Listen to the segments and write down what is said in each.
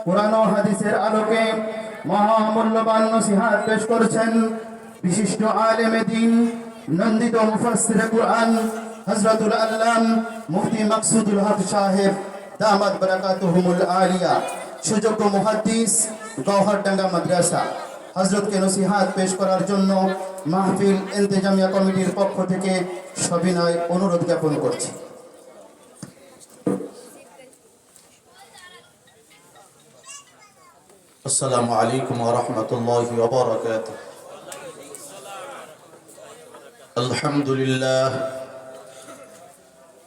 কুরআন ও হাদিসের আলোকে মহামূল্যবান নসিহত পেশ করছেন বিশিষ্ট আলেমে দ্বীন, নন্দিত মুফাসসিরে কুরআন হযরতুল আল্লাম মুফতি মাকসুদুল হক সাহেব দামাত বারাকাতুহুমুল আলিয়া, সুযোগ্য মুহাদ্দিস, গওহরডাঙ্গা মাদ্রাসা। হযরতকে নসিহত পেশ করার জন্য মাহফিল ইন্তেজামিয়া কমিটির পক্ষ থেকে সবিনয় অনুরোধ জ্ঞাপন করছি। আসসালামু আলাইকুম ওয়া রাহমাতুল্লাহি ওয়া বারাকাতুহু।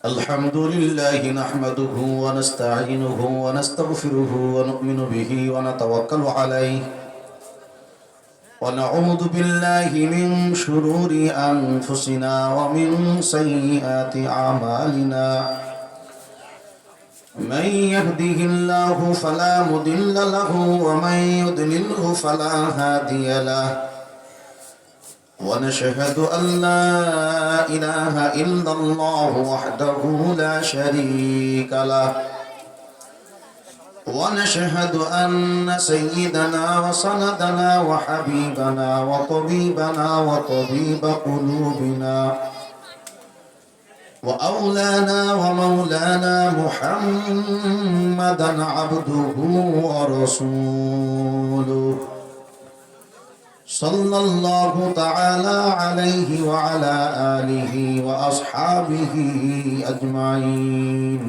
আলহামদুলিল্লাহি নাহমাদুহু ওয়া নাস্তাঈনুহু ওয়া নাস্তাগফিরুহু ওয়া নু'মিনু বিহি ওয়া নাতাওয়াক্কালু আলাইহি ওয়া না'উযু বিল্লাহি মিন শুরুরি আনফুসিনা ওয়া মিন সাইয়্যাতি আমালিনা। من يهده الله فلا مضل له ومن يضلله فلا هادي له ونشهد أن لا إله إلا الله وحده لا شريك له ونشهد أن سيدنا وسندنا وحبيبنا وطبيبنا وطبيب قلوبنا وأولانا ومولانا محمدا عبده ورسوله صلى الله تعالى عليه وعلى آله وأصحابه أجمعين.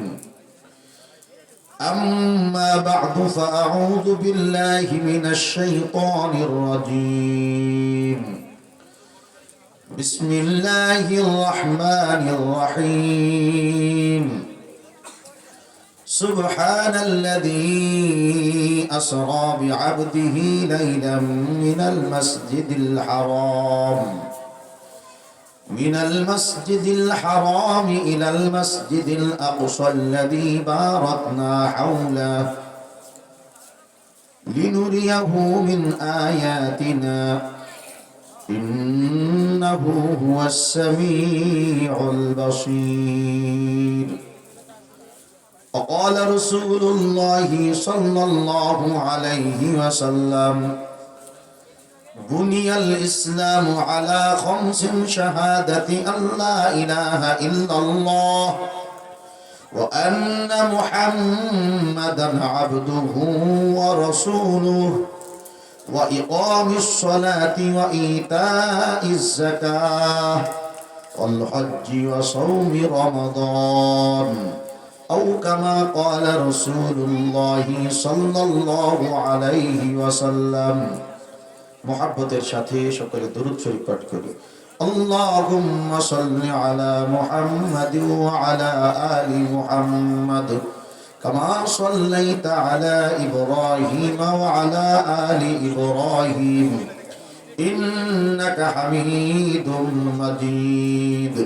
أما بعد فأعوذ بالله من الشيطان الرجيم. بسم الله الرحمن الرحيم. سبحان الذي أسرى بعبده ليلا من المسجد الحرام إلى المسجد الأقصى الذي باركنا حوله لنريه من آياتنا إنه هو السميع البصير. وقال رسول الله صلى الله عليه وسلم بني الإسلام على 5 شهادة أن لا إله إلا الله وأن محمدا عبده ورسوله وإقام الصلاة وإيتاء الزكاة والحج وصوم رمضان أو كما قال رسول الله صلى الله عليه وسلم. محبتের সাথে সকলে দরুদ শরীফ পাঠ করি। اللهم صل على محمد وعلى آل محمد كما صليت على إبراهيم وعلى آل إبراهيم إنك حميد مجيد.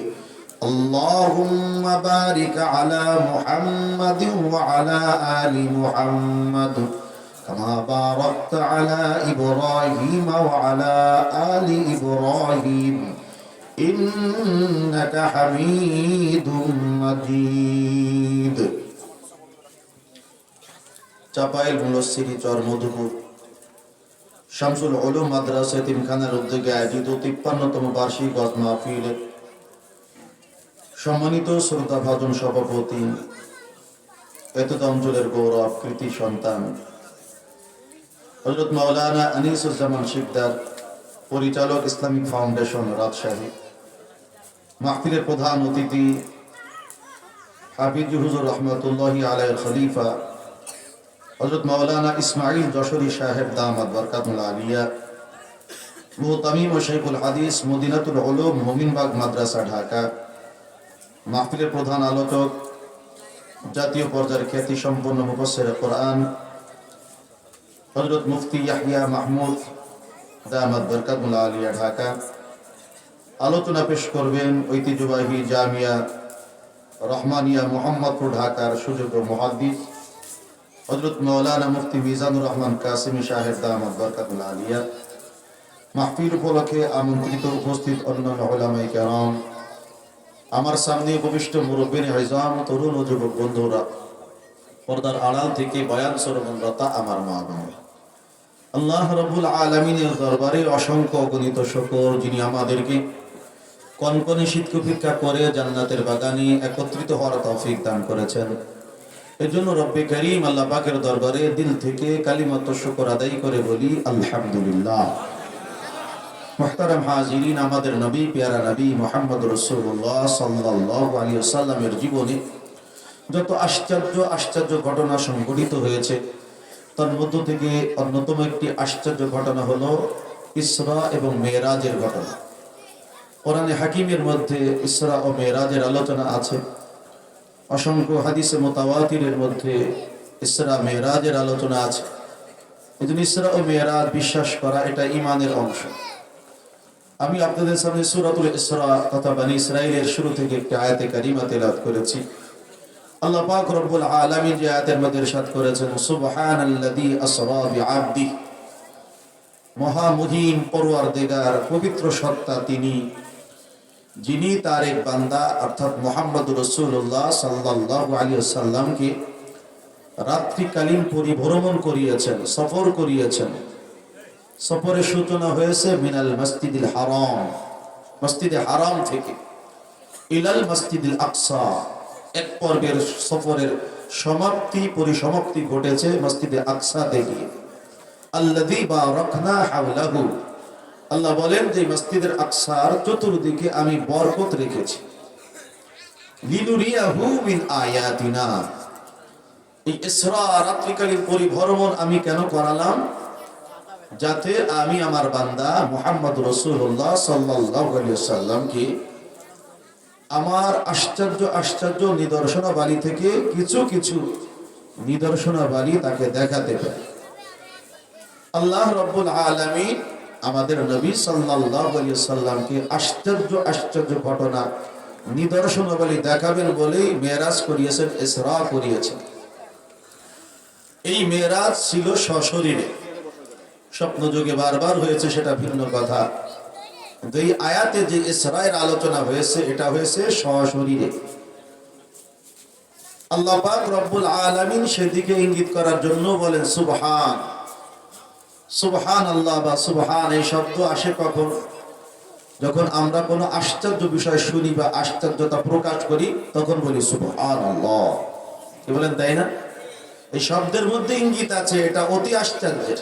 اللهم بارك على محمد وعلى آل محمد كما باركت على إبراهيم وعلى آل إبراهيم إنك حميد مجيد. চাপাইল মুলসিরি চর মধুপুর শামসুল উলুম মাদ্রাসা এতিমখানার উদ্যোগে আয়োজিত 53তম বার্ষিক ওয়াজ মাহফিলে সম্মানিত শ্রদ্ধাভাজন সভাপতি, এতদ অঞ্চলের গৌরব কৃতি সন্তান হযরত মাওলানা আনিসুজ্জামান শিকদার, পরিচালক ইসলামিক ফাউন্ডেশন রাজশাহী, মাহফিলের প্রধান অতিথি হাফিজ হুজুর রহমতুল্লাহি আলাইহির খলিফা হযরত মাওলানা ইসমাইল যশোরী সাহেব দামাত বরকাতুল আলিয়া, মুহতামিম ও শাইখুল হাদিস মদিনাতুল উলুম মোমিনবাগ মাদ্রাসা ঢাকা, মাহফিলের প্রধান আলোচক জাতীয় পর্যায়ের খ্যাতি সম্পন্ন মুফাসসিরে কোরআন হযরত মুফতি ইয়াহইয়া মাহমুদ দামাত বরকাতুল আলিয়া ঢাকা। আলোচনা পেশ করবেন ঐতিহ্যবাহী জামিয়া রহমানিয়া মোহাম্মদপুর ঢাকার সুযোগ্য মুহাদ্দিস হযরত মাওলানা মুফতি মিজানুর রহমান কাসিমি সাহেব দামাত বরকাতুল আলিয়া। মাহফিল উপলক্ষে আমন্ত্রিত উপস্থিত অন্যান্য উলামায়ে কেরাম, আমার সামনে উপবিষ্ট মুরব্বিন ইজাম, তরুণ ও যুবক বন্ধুরা, পর্দার আড়াল থেকে বয়ান শ্রবণরতা আমার মা বোন, আল্লাহ রাব্বুল আলামিনের দরবারে অসংখ্য অগণিত শুকর, যিনি আমাদেরকে কনকনে শীতকে উপেক্ষা করে জান্নাতের বাগানে একত্রিত হওয়ার তৌফিক দান করেছেন। এজন্য রব্বে করিম আল্লাহ পাকের দরবারে দিল থেকে কালিমাত শুকর আদায় করে বলি আলহামদুলিল্লাহ। মুহতারাম হাজিরিন, আমাদের নবী, পেয়ারা নবী মুহাম্মদ রাসূলুল্লাহ সাল্লাল্লাহু আলাইহি ওয়াসাল্লামের জীবনে যত আশ্চর্য ঘটনা সংঘটিত হয়েছে, তার মধ্য থেকে অন্যতম একটি আশ্চর্য ঘটনা হলো ইসরা এবং মেরাজের ঘটনা। কোরআনে হাকিমের মধ্যে ইসরা ও মেরাজের আলোচনা আছে। অসংখ্য হাদিসে মুতাওয়াতিরের মধ্যে ইসরা মেরাজের আলোচনা আছে। এজন্য ইসরা ও মেরাজ বিশ্বাস করা এটা ঈমানের অংশ। আমি আপনাদের সামনে সূরাতুল ইসরা তথা বনী ইসরাঈলের শুরু থেকে একটি আয়াতে কারিমা তেলাওয়াত করেছি। আল্লাহ পাক রব্বুল আলামিন যে আয়াতের মধ্যে ইরশাদ করেছেন, সুবহানাল্লাযী আসরা বিআবদিহি, মহামহিম পরওয়ারদিগার, পবিত্র সত্তা তিনি, যিনি তার এক বান্দা অর্থাৎ মুহাম্মদ রাসূলুল্লাহ সাল্লাল্লাহু আলাইহি ওয়াসাল্লামকে রাত্রিকালীন পরিভ্রমণ করিয়েছেন, সফর করিয়েছেন। সফরের সূচনা হয়েছে মিনাল মসজিদিল হারাম, মসজিদে হারাম থেকে, ইলাল মসজিদিল আকসা, এক পর্বের সফরের পরিসমাপ্তি ঘটেছে মসজিদে আকসা থেকে। আল্লাযী বারাকনা হাওলাহু, আল্লাহ বলেন যে মসজিদের আকসার চতুর্দিকে আমি বরকত রেখেছি। লিনুরিয়াহু মিন আয়াতিনা, এই ইসরা রাত্রিকালীন পরিভ্রমণ আমি কেন করালাম? যাতে আমি আমার বান্দা মুহাম্মদ রাসূলুল্লাহ সাল্লাল্লাহু আলাইহি ওয়াসাল্লামকে আমার আশ্চর্য নিদর্শনাবলী থেকে কিছু নিদর্শনাবলী তাকে দেখাতে পারি। আল্লাহ রাব্বুল আলামিন আমাদের নবী সাল্লাল্লাহু আলাইহি ওয়াসাল্লামকে আশ্চর্য ঘটনা, নিদর্শনাবলী দেখাবেন বলেই মেরাজ করিয়েছেন, ইসরা করিয়েছেন। এই মেরাজ ছিল সশরীরে, স্বপ্নযোগে বারবার হয়েছে সেটা ভিন্ন কথা। কিন্তু এই আয়াতে যে ইসরায়ের আলোচনা হয়েছে এটা হয়েছে সশরীরে। আল্লাহ পাক রব্বুল আলামিন সেদিকে ইঙ্গিত করার জন্য বলেন সুবহান। সুবহানাল্লাহ বা সুবহান এই শব্দ আসে কখন? যখন আমরা কোনো আশ্চর্য বিষয় শুনি বা আশ্চর্যতা প্রকাশ করি তখন বলি সুবহানাল্লাহ। কি বলেন, তাই না? এই শব্দের মধ্যে ইঙ্গিত আছে এটা অতি আশ্চর্যের।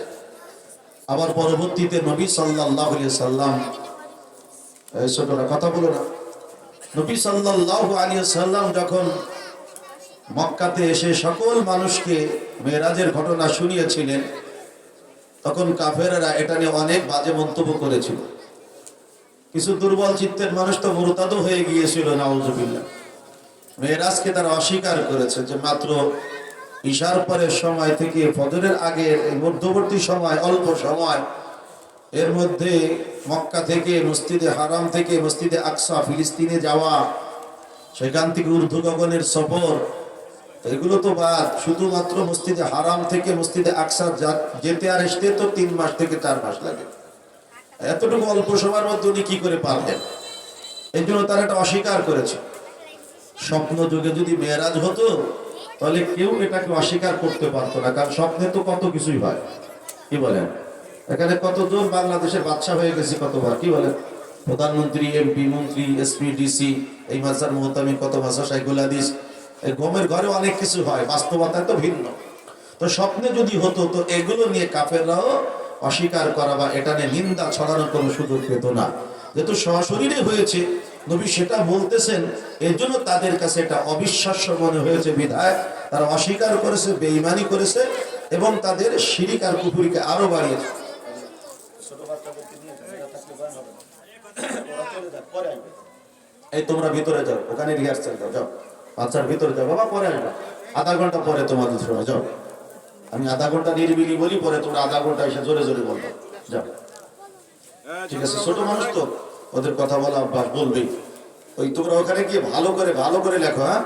আবার পরবর্তীতে নবী সাল্লাল্লাহু আলাইহি সাল্লাম, এই ছোটরা কথা বলো না, নবী সাল্লাল্লাহু আলাইহি সাল্লাম যখন মক্কাতে এসে সকল মানুষকে মেরাজের ঘটনা শুনিয়েছিলেন, তখন কাফেররা এটা নিয়ে অনেক বাজে মন্তব্য করেছিল। কিছু দুর্বল চিত্তের মানুষ তো মুরতাদও হয়ে গিয়েছিল, নাউজুবিল্লাহ। মেরাজকে তারা অস্বীকার করেছে যে মাত্র ইশার পরের সময় থেকে ফজরের আগে এই মধ্যবর্তী সময়, অল্প সময়, এর মধ্যে মক্কা থেকে মসজিদে হারাম থেকে মসজিদে আকসা ফিলিস্তিনে যাওয়া, সেখান থেকে ঊর্ধ্ব গগনের সফর, এগুলো তো বাদ। শুধুমাত্র মসজিদে হারাম থেকে মসজিদে আকসা যেতে আর আসতে তো 3 মাস থেকে 4 মাস লাগে। এতটুকু অল্প সময়ের মধ্যে উনি কি করে পারলেন? এই জন্য তারা এটা অস্বীকার করেছে। স্বপ্ন যুগে যদি মেরাজ হতো তাহলে কেউ এটাকে অস্বীকার করতে পারতো না, কারণ স্বপ্নে তো কত কিছুই হয়। কি বলেন? এখানে কতজন বাংলাদেশের বাদশা হয়ে গেছে কতবার, কি বলেন? প্রধানমন্ত্রী, এমপি, মন্ত্রী, এসপি, ডিসি, এই মাসার মোহতামি, কত মাসা শাইখুল হাদিস, এই গমের ঘরে অনেক কিছু হয়, বাস্তবতা তো ভিন্ন। তো স্বপ্নে যদি হতো তো এগুলো নিয়ে কাফেররাও অস্বীকার করা বা এটা নিয়ে নিন্দা ছড়ানোর কোনো সুযোগ পেত না। যেহেতু সশরীরে হয়েছে, নবী সেটা বলতেছেন, এর জন্য তাদের কাছে এটা অবিশ্বাস্য মনে হয়েছে, বিধায় তারা অস্বীকার করেছে, বেঈমানি করেছে এবং তাদের শিরিক আর কুফরিকে আরো বাড়িয়েছে। এই তোমরা ভিতরে যাও, ওখানে রিহার্সাল দাও, যাও বাচ্চার ভিতরে যাও, বাবা পরে আসবা, আধা ঘন্টা পরে তোমাদের শোনা, যাও। আমি আধা ঘন্টা নিরিবিলি বলি, পরে তোমরা আধা ঘন্টা এসে জোরে জোরে বলবো, যাও। ঠিক আছে, ছোট মানুষ তো, ওদের কথা বলা অভ্যাস, বলবেই। ওই তোমরা ওখানে গিয়ে ভালো করে লেখো, হ্যাঁ,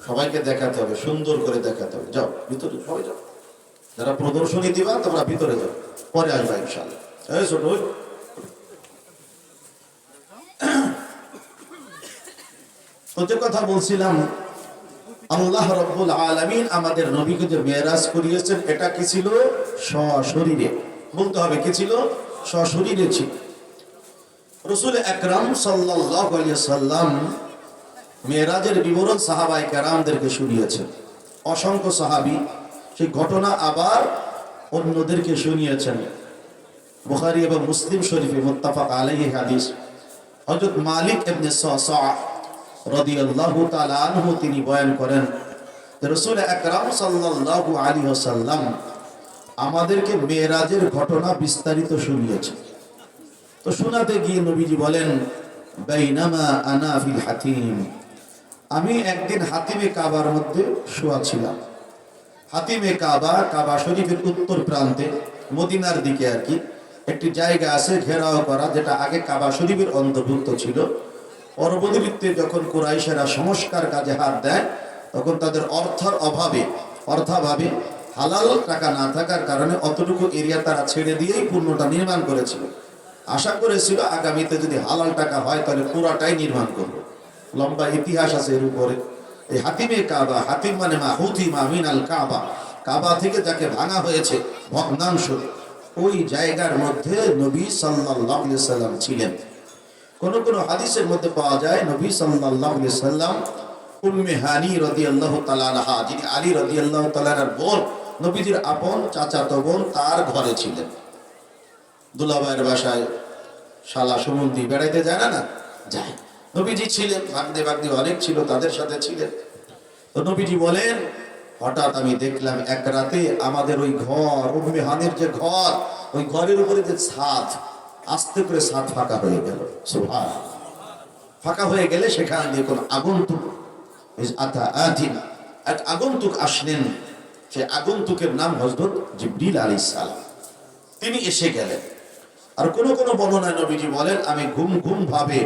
সবাইকে দেখাতে হবে, সুন্দর করে দেখাতে হবে। যাও ভিতরে, সবাই যাও। যারা প্রদর্শনী দিবা তোমরা ভিতরে যাও, পরে আসবা ইনশাআল্লাহ। এই ছোট, তো যে কথা বলছিলাম, আল্লাহ রাব্বুল আলামিন আমাদের নবীকে যে মেরাজ করিয়েছেন, এটা কি ছিল? সশরীরে। বলতে হবে কি ছিল? সশরীরে ছিল। রাসূল আকরাম সাল্লাল্লাহু আলাইহি সাল্লাম মেরাজের বিবরণ সাহাবায়ে কেরামদেরকে শুনিয়েছেন। অসংখ্য সাহাবী সেই ঘটনা আবার অন্যদেরকে শুনিয়েছেন। বুখারী এবং মুসলিম শরীফে মুত্তাফাক আলাইহি হাদিস। হযরত মালিক ইবনে সাসা রাদিয়াল্লাহু তাআলা আনহু তিনি বয়ান করেন, রাসূল আকরাম সাল্লাল্লাহু আলাইহি ওয়াসাল্লাম আমাদেরকে মেরাজের ঘটনা বিস্তারিত শুনিয়েছেন। তো শোনাতে গিয়ে নবীজি বলেন, বাইনামা আনা ফিল হাতিম, আমি একদিন হাতিমে কাবার মধ্যে শোয়া ছিলাম। হাতিমে কাবা, কাবা শরীফের উত্তর প্রান্তে মদিনার দিকে আর কি একটি জায়গা আছে ঘেরাও করা, যেটা আগে কাবা শরীফের অন্তর্ভুক্ত ছিল। পরবর্তীতে যখন কুরাইশেরা সংস্কার কাজে হাত দেয়, তখন তাদের অর্থাভাবে হালাল টাকা না থাকার কারণে অতটুকু এরিয়া তারা ছেড়ে দিয়েই পূর্ণটা নির্মাণ করেছিল। আশা করেছিল আগামীতে যদি হালাল টাকা হয় তাহলে পুরাটাই নির্মাণ করবে। লম্বা ইতিহাস আছে এর উপরে। এই হাতিমে কাবা, হাতিম মানে মাহুতিমা মিনাল কাবা, কাবা থেকে যাকে ভাঙা হয়েছে ভগ্নাংশ, ওই জায়গার মধ্যে নবী সাল্লাল্লাহু আলাইহি সাল্লাম ছিলেন। কোন কোন হাদিসের মধ্যে পাওয়া যায় নবী সাল্লাল্লাহু আলাইহি সাল্লাম উম্মে হানি রাদিয়াল্লাহু তাআলা আনহা, যিনি আলী রাদিয়াল্লাহু তাআলার বোন, নবীজির আপন চাচাতো বোন, তার ঘরে ছিলেন। দুলাভাইয়ের বাসায় শালা সম্বন্ধী বেড়াইতে যায় না যায়, নবীজি ছিলেন। ভাগ্নে অনেক ছিল, তাদের সাথে ছিলেন। তো নবীজি বলেন, হঠাৎ আমি দেখলাম এক রাতে আমাদের ওই ঘর, উম্মে হানির যে ঘর, ওই ঘরের উপরে যে ছাদ, আস্তে করে ছাদ ফাঁকা হয়ে গেল। সুবহানাল্লাহ। ফাঁকা হয়ে গেলে সেখান দিয়ে কোন আগন্তুক এক আগন্তুক আসলেন। সে আগন্তুকের নাম হযরত জিবরিল আলাইহিস সালাম। তিনি এসে গেলেন। আর কোন কোন বর্ণনায় নবীজি বলেন, আমি ঘুম ভাবে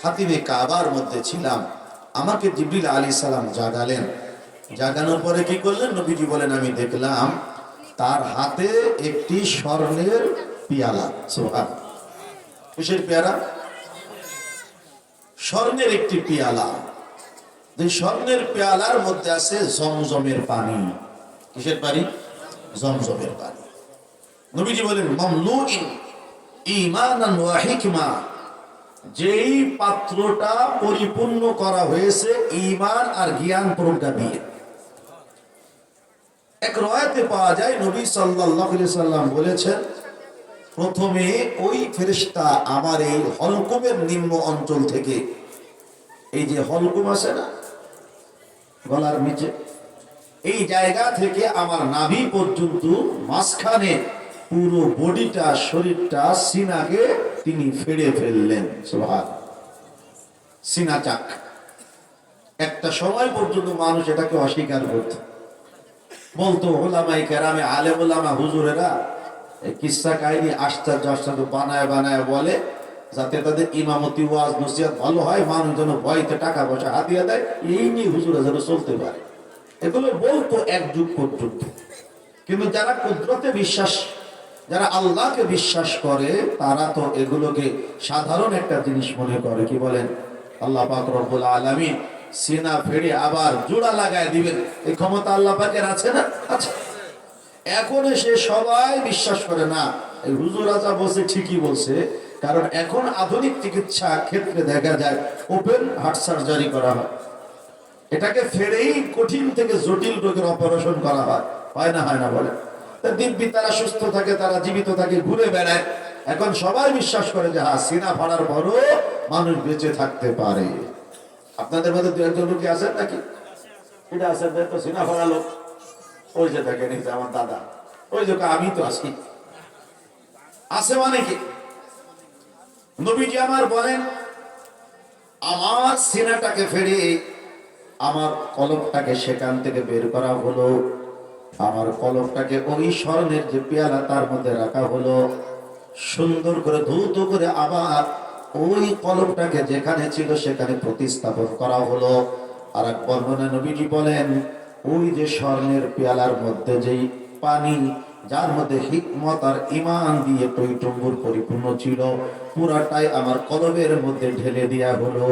হাতিমে কাবার মধ্যে ছিলাম, আমাকে জিবরিল আলাইহিস সালাম জাগালেন। জাগানোর পরে কি করলেন? নবীজি বলেন, আমি দেখলাম তার হাতে একটি স্বর্ণের পেয়ালা। সুবহানাল্লাহ। কিসের পেয়ালা? স্বর্ণের একটি পেয়ালা। এই স্বর্ণের পেয়ালার মধ্যে আছে জমজমের পানি। কিসের পানি? জমজমের পানি। নবীজি বলেন, মামলুইন ঈমানান ওয়া হিকমা, যেই পাত্রটা পরিপূর্ণ করা হয়েছে ঈমান আর জ্ঞান প্রজ্ঞা দিয়ে। এক রওয়ায়াতে পাওয়া যায় নবী সাল্লাল্লাহু আলাইহি সাল্লাম বলেছেন, প্রথমে ওই ফেরেশতা আমার এই হলকুমের নিম্ন অঞ্চল থেকে, এই যে হলকুম আছে না গলার নিচে, এই জায়গা থেকে আমার নাভি পর্যন্ত মাঝখানে পুরো বডিটা, শরীরটা, সিনাকে তিনি ফেড়ে ফেললেন। সুবহানাল্লাহ। সিনা চাক। একটা সময় পর্যন্ত মানুষ এটাকে অস্বীকার করত, বলতো ওলামায়ে কেরামে, আলেম ওলামা হুজুরেরা এই কিসসা কাহিনী আশ্চর্য বানায় বলে, যাতে তাদের ইমামতি ওয়াজ নসিহত ভালো হয়, মানুষ যেন ভয়তে টাকা পয়সা হাতিয়ে দেয়, এই নিয়ে হুজুরা যেন চলতে পারে। এগুলো বলতো এক যুগ পর্যন্ত। কিন্তু যারা কুদরতে বিশ্বাস, যারা আল্লাহকে বিশ্বাস করে, তারা তো এগুলোকে সাধারণ একটা জিনিস মনে করে। কি বলেন? আল্লাহ পাক রব্বুল আলামিন সিনা ফেড়ে আবার জোড়া লাগায় দিবেন, এই ক্ষমতা আল্লাহ পাকের আছে না? আছে। এখন সে সবাই বিশ্বাস করে না। এই হুজুর আজা বলছে, ঠিকই বলছে, কারণ এখন আধুনিক চিকিৎসা ক্ষেত্রে দেখা যায় ওপেন হার্ট সার্জারি করা হয়, এটাকে ফেরেই কঠিন থেকে জটিল রোগের অপারেশন করা হয় না বলে। দিব্যি তারা সুস্থ থাকে, তারা জীবিত থাকে, ঘুরে বেড়ায়। এখন সবাই বিশ্বাস করে যে হ্যাঁ, সিনা ফাড়ার পরও মানুষ বেঁচে থাকতে পারে। আপনাদের মধ্যে দু একজন লোক আছেন নাকি? এটা আছেন তো সিনা ফাড়া লোক। ওই যে দেখেন, এই যে আমার দাদা, ওই যে আমি তো আছি। আছে মানে কি? নবীজি আমার বলেন, আমার সিনাটাকে ফেরে আমার কলবটাকে সেখান থেকে বের করা হলো, আমার কলবটাকে ওই স্বর্ণের যে পেয়ালা তার মধ্যে রাখা হলো, সুন্দর করে ধৌত করে আবার ওই কলবটাকে যেখানে ছিল সেখানে প্রতিস্থাপন করা হলো। আর এক বর্ণনায় নবীজি বলেন, ওই যে স্বর্ণের পেয়ালার মধ্যে যেই পানি, যার মধ্যে হিকমত আর ঈমান দিয়ে টইটুম্বুর পরিপূর্ণ ছিল, পুরাটাই আমার কলবের মধ্যে ঢেলে দেয়া হলো।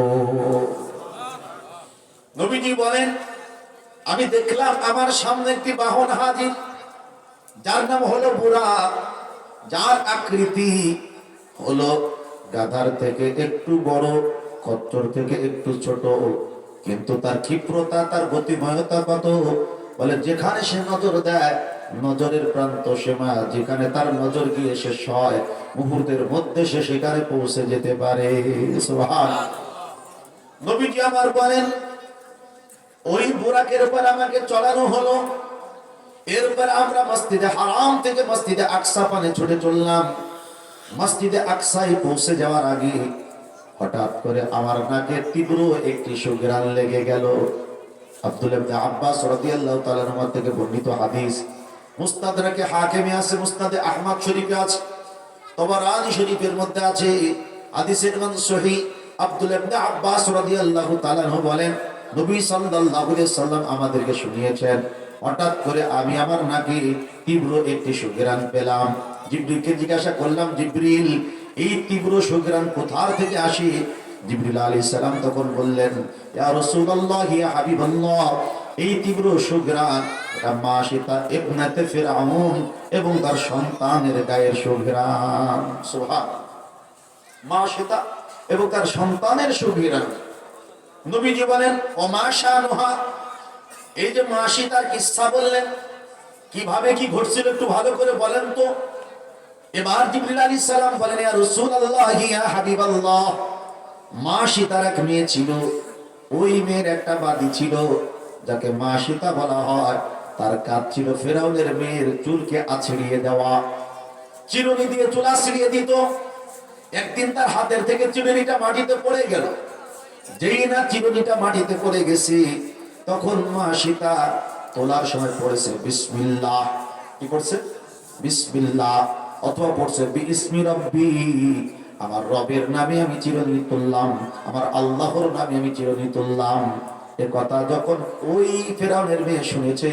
নবীজি বলেন, আমি দেখলাম আমার সামনে একটি বাহন হাজির, যার নাম হলো বুরাক, যার আকৃতি হলো গাধার থেকে একটু বড়, খচ্চর থেকে একটু ছোট, কিন্তু তার ক্ষিপ্রতা, তার গতিময়তা কত! বলে যেখানে সে নজর দেয়, নজরের প্রান্ত সীমা যেখানে তার নজর গিয়ে শেষ হয়, মুহূর্তের মধ্যে সে সেখানে পৌঁছে যেতে পারে। সুবহানাল্লাহ। নবীজি আমার বলেন, ওই বুরাকের উপর আমাকে চড়ানো হলো। এরপর আমরা মসজিদে হারাম থেকে মসজিদে আকসা পানে ছুটে চললাম। মসজিদে আকসায় পৌঁছে যাওয়ার আগে হঠাৎ করে আমার নাকে তীব্র একটি সুঘ্রাণ লেগে গেল। আব্দুল্লাহ ইবনে আব্বাস রাদিয়াল্লাহু তাআলা আনহু থেকে বর্ণিত হাদিস, মুস্তাদরাকে হাকিমে আছে, মুসনাদে আহমদ শরীফে আছে, তবরানী শরীফের মধ্যে আছে, হাদিসের মান সহিহ। আব্দুল্লাহ ইবনে আব্বাস রাদিয়াল্লাহু তাআলা আনহু বলেন, নবী সাল্লাল্লাহু আলাইহি সাল্লাম আমাদেরকে শুনিয়েছেন, হঠাৎ করে আমি আমার নাকে তীব্র একটি সুঘ্রাণ পেলাম। জিবরিলকে জিজ্ঞাসা করলাম, জিবরিল, এই তীব্র সুঘ্রাণ কোথা থেকে আসে? জিবরিল আলাইহিস সালাম তখন বললেন, ইয়া রাসূলুল্লাহ, ইয়া হাবিবাল্লাহ, এই তীব্র সুঘ্রাণ এটা মাশিতা ইবনাতে ফিরআউন এবং তার সন্তানের গায়ের সুঘ্রাণ। সুবহানাল্লাহ। মাশিতা এবং তার সন্তানের সুঘ্রাণ। নবীজি বলেন, ওমা শানুহা, এই যে মাশিতার কিসসা বললেন, কিভাবে কি ঘটছিল একটু ভালো করে বলেন তো। এবার জিবরিল আলাইহিস সালাম বলেন, ইয়া রাসূলুল্লাহ, ইয়া হাবিবাল্লাহ, মাশিতার এক মেয়ে ছিল, ওই মেয়ের একটা বাদী ছিল যাকে মাশিতা বলা হয়। তার কাজ ছিল ফেরাউনের মেয়ের চুলকে আছড়িয়ে দেওয়া, চিরুনি দিয়ে চুল আছড়িয়ে দিত। একদিন তার হাতের থেকে চিরুনিটা মাটিতে পড়ে গেল। যেই না চিরুনিটা মাটিতে পড়ে গেছে, তখন মাশিতা তোলার সময় পড়েছে বিসমিল্লাহ। কি করছে? বিসমিল্লাহ, অথবা পড়ছে বিইসমি রাব্বি, আমার রবের নামে আমি চিরুনি তুললাম, আমার আল্লাহর নামে আমি চিরুনি তুললাম। এ কথা যখন ওই ফেরাউনের মেয়ে শুনেছে,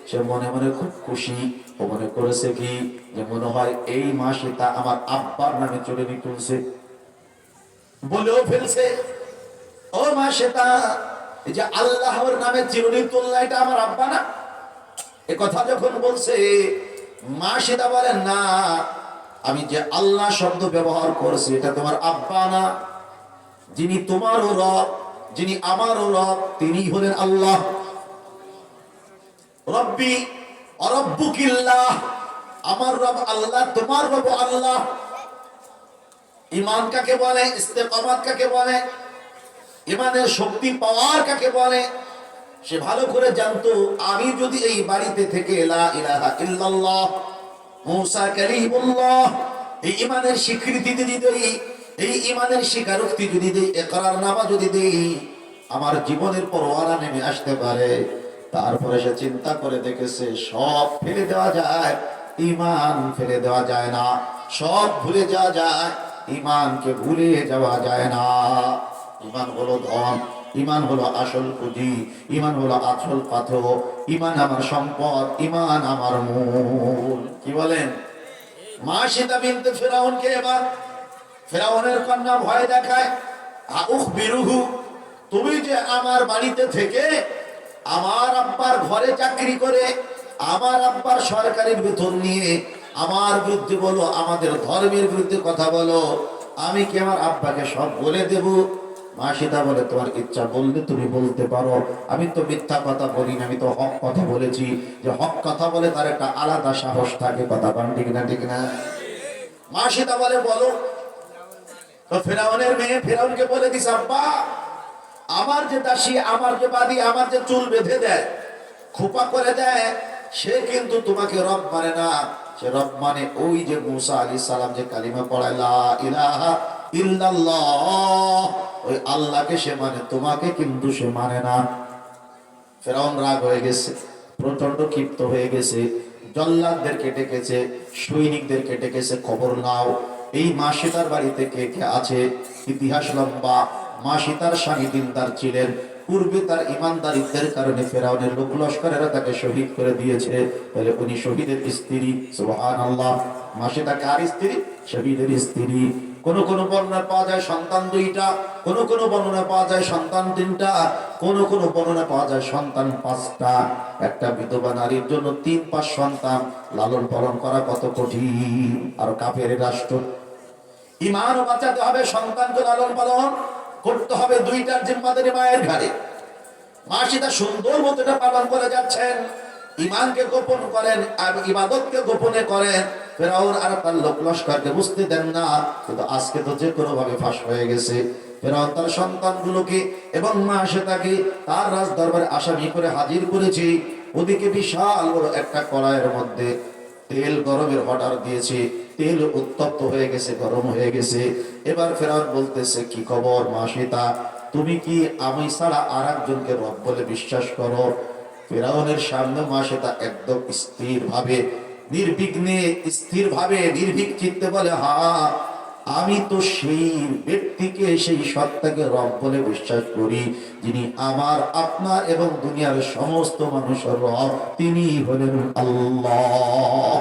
সে মনে মনে খুব খুশি। ও মনে করেছে কি, যে মনে হয় এই মাশিতা আমার আব্বার নামে চিরুনি তুলছে, বলেও ফেলছে, ও মাশিতা, এই যে আল্লাহর নামে চিরুনি তুললা, এটা আমার আব্বা না? এ কথা যখন বলছে, মাশিতা বলেন, না, আমি যে আল্লাহ শব্দ ব্যবহার করছি এটা তোমার আব্বা না। যিনি তোমারও রব, যিনি আমারও রব, তিনি হলেন আল্লাহ। রব্বি অরব্বুকিল্লাহ, আমার রব আল্লাহ, তোমার রব আল্লাহ। ঈমান কাকে বলে? ইস্তেকামাত কাকে বলে? ঈমানের শক্তি পাওয়ার কাকে বলে? সে ভালো করে জানতো, আমি যদি এই বাড়িতে থেকে লা ইলাহা ইল্লাল্লাহ মুসা কালিমুল্লাহ এই ঈমানের স্বীকৃতি যদি দেই, এই ঈমানের স্বীকারোক্তি যদি দেই, ইকরারনামা যদি দেই, আমার জীবনের পরোয়ানা নেমে আসতে পারে। তারপরে সে চিন্তা করে দেখেছে, সব ফেলে দেওয়া যায়, ঈমান ফেলে দেওয়া যায় না। সব ভুলে যাওয়া যায়, ঈমানকে ভুলে যাওয়া যায় না। ঈমান হলো ধন, ঈমান হলো আসল পুঁজি, ঈমান হলো আসল পাথর, ঈমান আমার সম্পদ, ঈমান আমার মূল। কি বলেন? মাশিতা বিনতে ফিরাউনকে এবার ফিরাউনের কন্যা ভয় দেখায়, আউখবিরুহু, তুমি যে আমার বাড়িতে থেকে আমার আব্বার ঘরে চাকরি করে, আমার আব্বার সরকারি বেতন নিয়ে আমার বিরুদ্ধে বলো, আমাদের ধর্মের বিরুদ্ধে কথা বলো, আমি কি আমার আব্বাকে সব বলে দেব? মাশিতা বলে, তোমার ইচ্ছা বললে তুমি বলতে পারো, আমি তো মিথ্যা কথা বলি না, আমি তো হক কথা বলেছি। যে হক কথা বলে তার একটা আলাদা সাহস থাকে, কথা বলেন ঠিক না? ঠিক না? মাশিতা বলে, বলো। তো ফেরাউনের মেয়ে ফেরাউনকে বলে দিস, আব্বা, আমার যে দাসী, আমার যে বাদী, আমার যে চুল বেঁধে দেয়, খোপা করে দেয়, সে কিন্তু তোমাকে রব মানে না। সে রব মানে ওই যে মুসা আলাইহিস সালাম যে কালিমা পড়ায়, লা ইলাহা ইল্লাল্লাহ, ওই আল্লাহকে সে মানে, তোমাকে কিন্তু সে মানে না। ফেরাউন রাগ হয়ে গেছে, প্রচন্ড ক্ষিপ্ত হয়ে গেছে, জল্লাদদেরকে ডেকেছে, সৈনিকদেরকে ডেকেছে, খবর নাও এই মাশিতার বাড়িতে কে কে আছে। ইতিহাস লম্বা। মাশিতার স্বামী দিনদার ছিলেন, পূর্বে তার ইমানদারিত্বের কারণে ফেরাউনের লোক লস্করেরা তাকে শহীদ করে দিয়েছে। তাহলে উনি শহীদের স্ত্রী। সুবহানাল্লাহ। মাশিতা কার স্ত্রী? শহীদের স্ত্রী। কোন কোন বর্ণনা পাওয়া যায় সন্তান 2টা, কোন কোন বর্ণনা পাওয়া যায় সন্তান 3টা, কোন কোন বর্ণনা পাওয়া যায় সন্তান 5টা। একটা বিধবা নারীর জন্য 3-5 সন্তান লালন পালন করা কত কঠিন। আর কাফের রাষ্ট্র, ঈমানও বাঁচাতে হবে, সন্তানকে লালন পালন করতে হবে, 2টার জিম্মাদারি মায়ের ঘাড়ে। মা সেটা সুন্দর মতো এটা পালন করে যাচ্ছেন। ঈমানকে গোপন করেন আর ইবাদতকে গোপনে করেন। ফেরাউন আর তার লোক লস্করকে বুঝতে দেন না, কিন্তু আজকে তো যে কোনো ভাবে ফাঁস হয়ে গেছে। ফেরাউন তার সন্তানগুলোকে এবং মা সেটাকে তার রাজ দরবারে আসামি করে হাজির করেছে। ওদিকে বিশাল বড় একটা কড়াইয়ের মধ্যে তেল গরমের অর্ডার দিয়েছে, তেল উত্তপ্ত হয়ে গেছে, গরম হয়ে গেছে। এবার ফেরাউন বলতেছে, কি খবর মা সীতা, তুমি কি আমি ছাড়া আর একজনকে রব বলে বিশ্বাস করো? ফেরাউনের সামনে মা সীতা একদম স্থির ভাবে, নির্বিঘ্নে, স্থির ভাবে, নির্ভীক চিত্তে বলে, হ্যাঁ আমি তো সেই ব্যক্তিকে, সেই সত্তাকে রব বলে বিশ্বাস করি যিনি আমার, আপনার এবং দুনিয়ার সমস্ত মানুষের রব, তিনি হলেন আল্লাহ।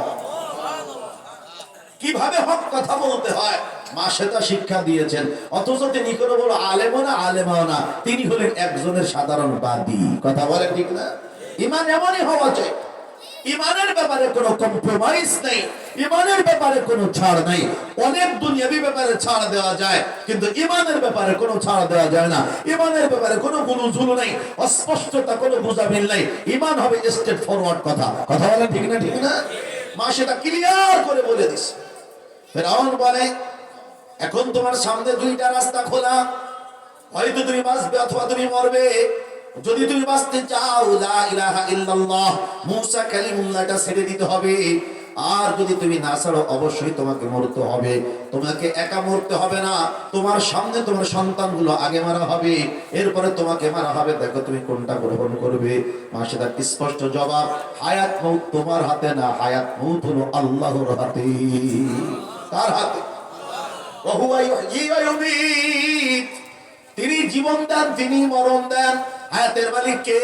কিভাবে হক কথা বলতে হয় মা সেটা শিক্ষা দিয়েছেন। অথচ তিনি কোনো বড় আলেমও না, আলেমাও না, তিনি হলেন একজনের সাধারণ বাদী। কথা বলে ঠিক না? ঈমান এমনই হওয়া চাই, ঈমানের ব্যাপারে কোনো কম্প্রোমাইজ নেই, ঈমানের ব্যাপারে কোনো ছাড় নাই। অনেক দুনিয়াবি ব্যাপারে ছাড় দেওয়া যায়, কিন্তু ঈমানের ব্যাপারে কোনো ছাড় দেওয়া যায় না। ঈমানের ব্যাপারে কোনো গুলুঝুলু নাই, অস্পষ্টতা, কোনো বুঝামিল নাই। ঈমান হবে স্ট্রেট ফরওয়ার্ড কথা। কথা বলেন ঠিক না? ঠিক না? মা সেটা ক্লিয়ার করে বলে দিছে। ফেরাউন বলে, এখন তোমার সামনে 2টা রাস্তা খোলা, হয়তো তুমি বাঁচবে অথবা তুমি মরবে। যদি তুমি বাঁচতে চাও, লা ইলাহা ইল্লাল্লাহ মুসা কালিমুল্লাহটা ছেড়ে দিতে হবে। আর যদি তুমি না ছাড়ো, অবশ্যই তোমাকে মরতে হবে। তোমাকে একা মরতে হবে না, তোমার সামনে তোমার সন্তানগুলো আগে মারা হবে, এরপরে তোমাকে মারা হবে। দেখো তুমি কোনটা গ্রহণ করবে। মাসে তার স্পষ্ট জবাব, হায়াত মউত তোমার হাতে না, হায়াত মউত হলো আল্লাহর হাতে। কার হাতে? ওহুয়া ইউহয়ী ওয়া ইউমীত, তিনি জীবন দেন, তিনি মরণ দেন। হায়াতের মালিক কে?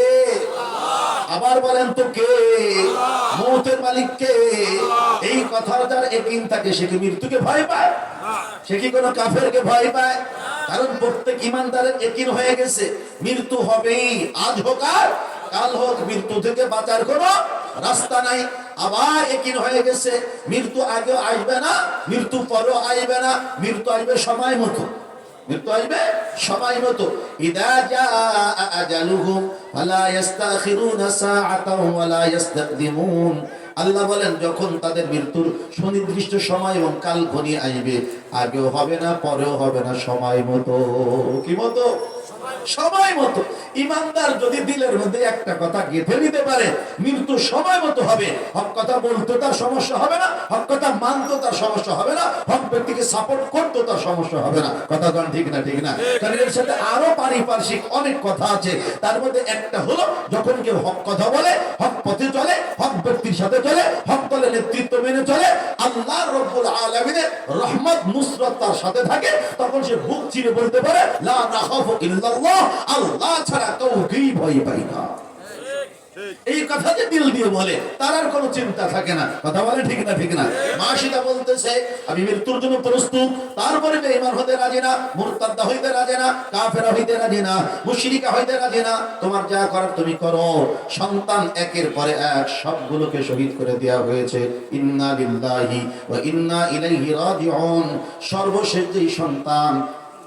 আবার বলেন তো কে? মৌতের মালিক কে? এই কথার যার ইয়াকিন থাকে, সে কি মৃত্যুকে ভয় পায়? সে কি কোনো কাফেরকে ভয় পায়? কারণ প্রত্যেক ঈমানদারের ইয়াকিন হয়ে গেছে মৃত্যু হবেই, আজ হোক আর কাল হোক, মৃত্যু থেকে বাঁচার কোনো রাস্তা নাই। আবার ইয়াকিন হয়ে গেছে মৃত্যু আগেও আসবে না, মৃত্যু পরেও আসবে না, মৃত্যু আসবে সময় মতো। মৃত্যু আসবে সময় মতো। ইদা জাআ আজালুহুম ফালা ইস্তাখিরুনা সাআতান ওয়ালা ইস্তাকদিমুন। আল্লাহ বলেন, যখন তাদের মৃত্যুর সুনির্দিষ্ট সময় এবং কাল ঘনিয়ে আসবে, আগেও হবে না, পরেও হবে না, সময় মতো। কি মতো? সময় মতো। ঈমানদার যদি দিলের মধ্যে একটা কথা গেঁথে নিতে পারে, মৃত্যু সময় মতো হবে, হক কথা বলতো তার সমস্যা হবে না, হক কথা মানতো তার সমস্যা হবে না, হক ব্যক্তিকে সাপোর্ট করতো তার সমস্যা হবে না। কথা কোন ঠিক না? ঠিক না? কারণ এর সাথে আরো পারিপার্শ্বিক অনেক কথা আছে। তার মধ্যে একটা হলো, যখন কেউ হক কথা বলে, হক পথে চলে, হক ব্যক্তির সাথে চলে, হক দলের নেতৃত্ব মেনে চলে, আল্লাহ রাব্বুল আলামিনের রহমত নুসরত তার সাথে থাকে, তখন সে বুক চিরে বলতে পারে, লা নাখাফু ইল্লাল্লাহ, আল্লাহ ছাড়া কাউকেই ভয় পাই না। এই কথা যে দিল দিয়ে বলে, তার আর কোনো চিন্তা থাকে না। কথা বলে ঠিক না? ঠিক না? মা সীতা বলতেছে, আমি মৃত্যুর জন্য প্রস্তুত, তারপরে বেঈমান হতে রাজি না, মুরতাদ্দা হইতে রাজি না, কাফেরা হইতে রাজি না, মুশরিকা হইতে রাজি না। তোমার যা করার তুমি করো। সন্তান একের পরে এক সবগুলোকে শহীদ করে দেওয়া হয়েছে। ইন্না লিল্লাহি ওয়া ইন্না ইলাইহি রাজিউন। সর্বশেষ যেই সন্তান,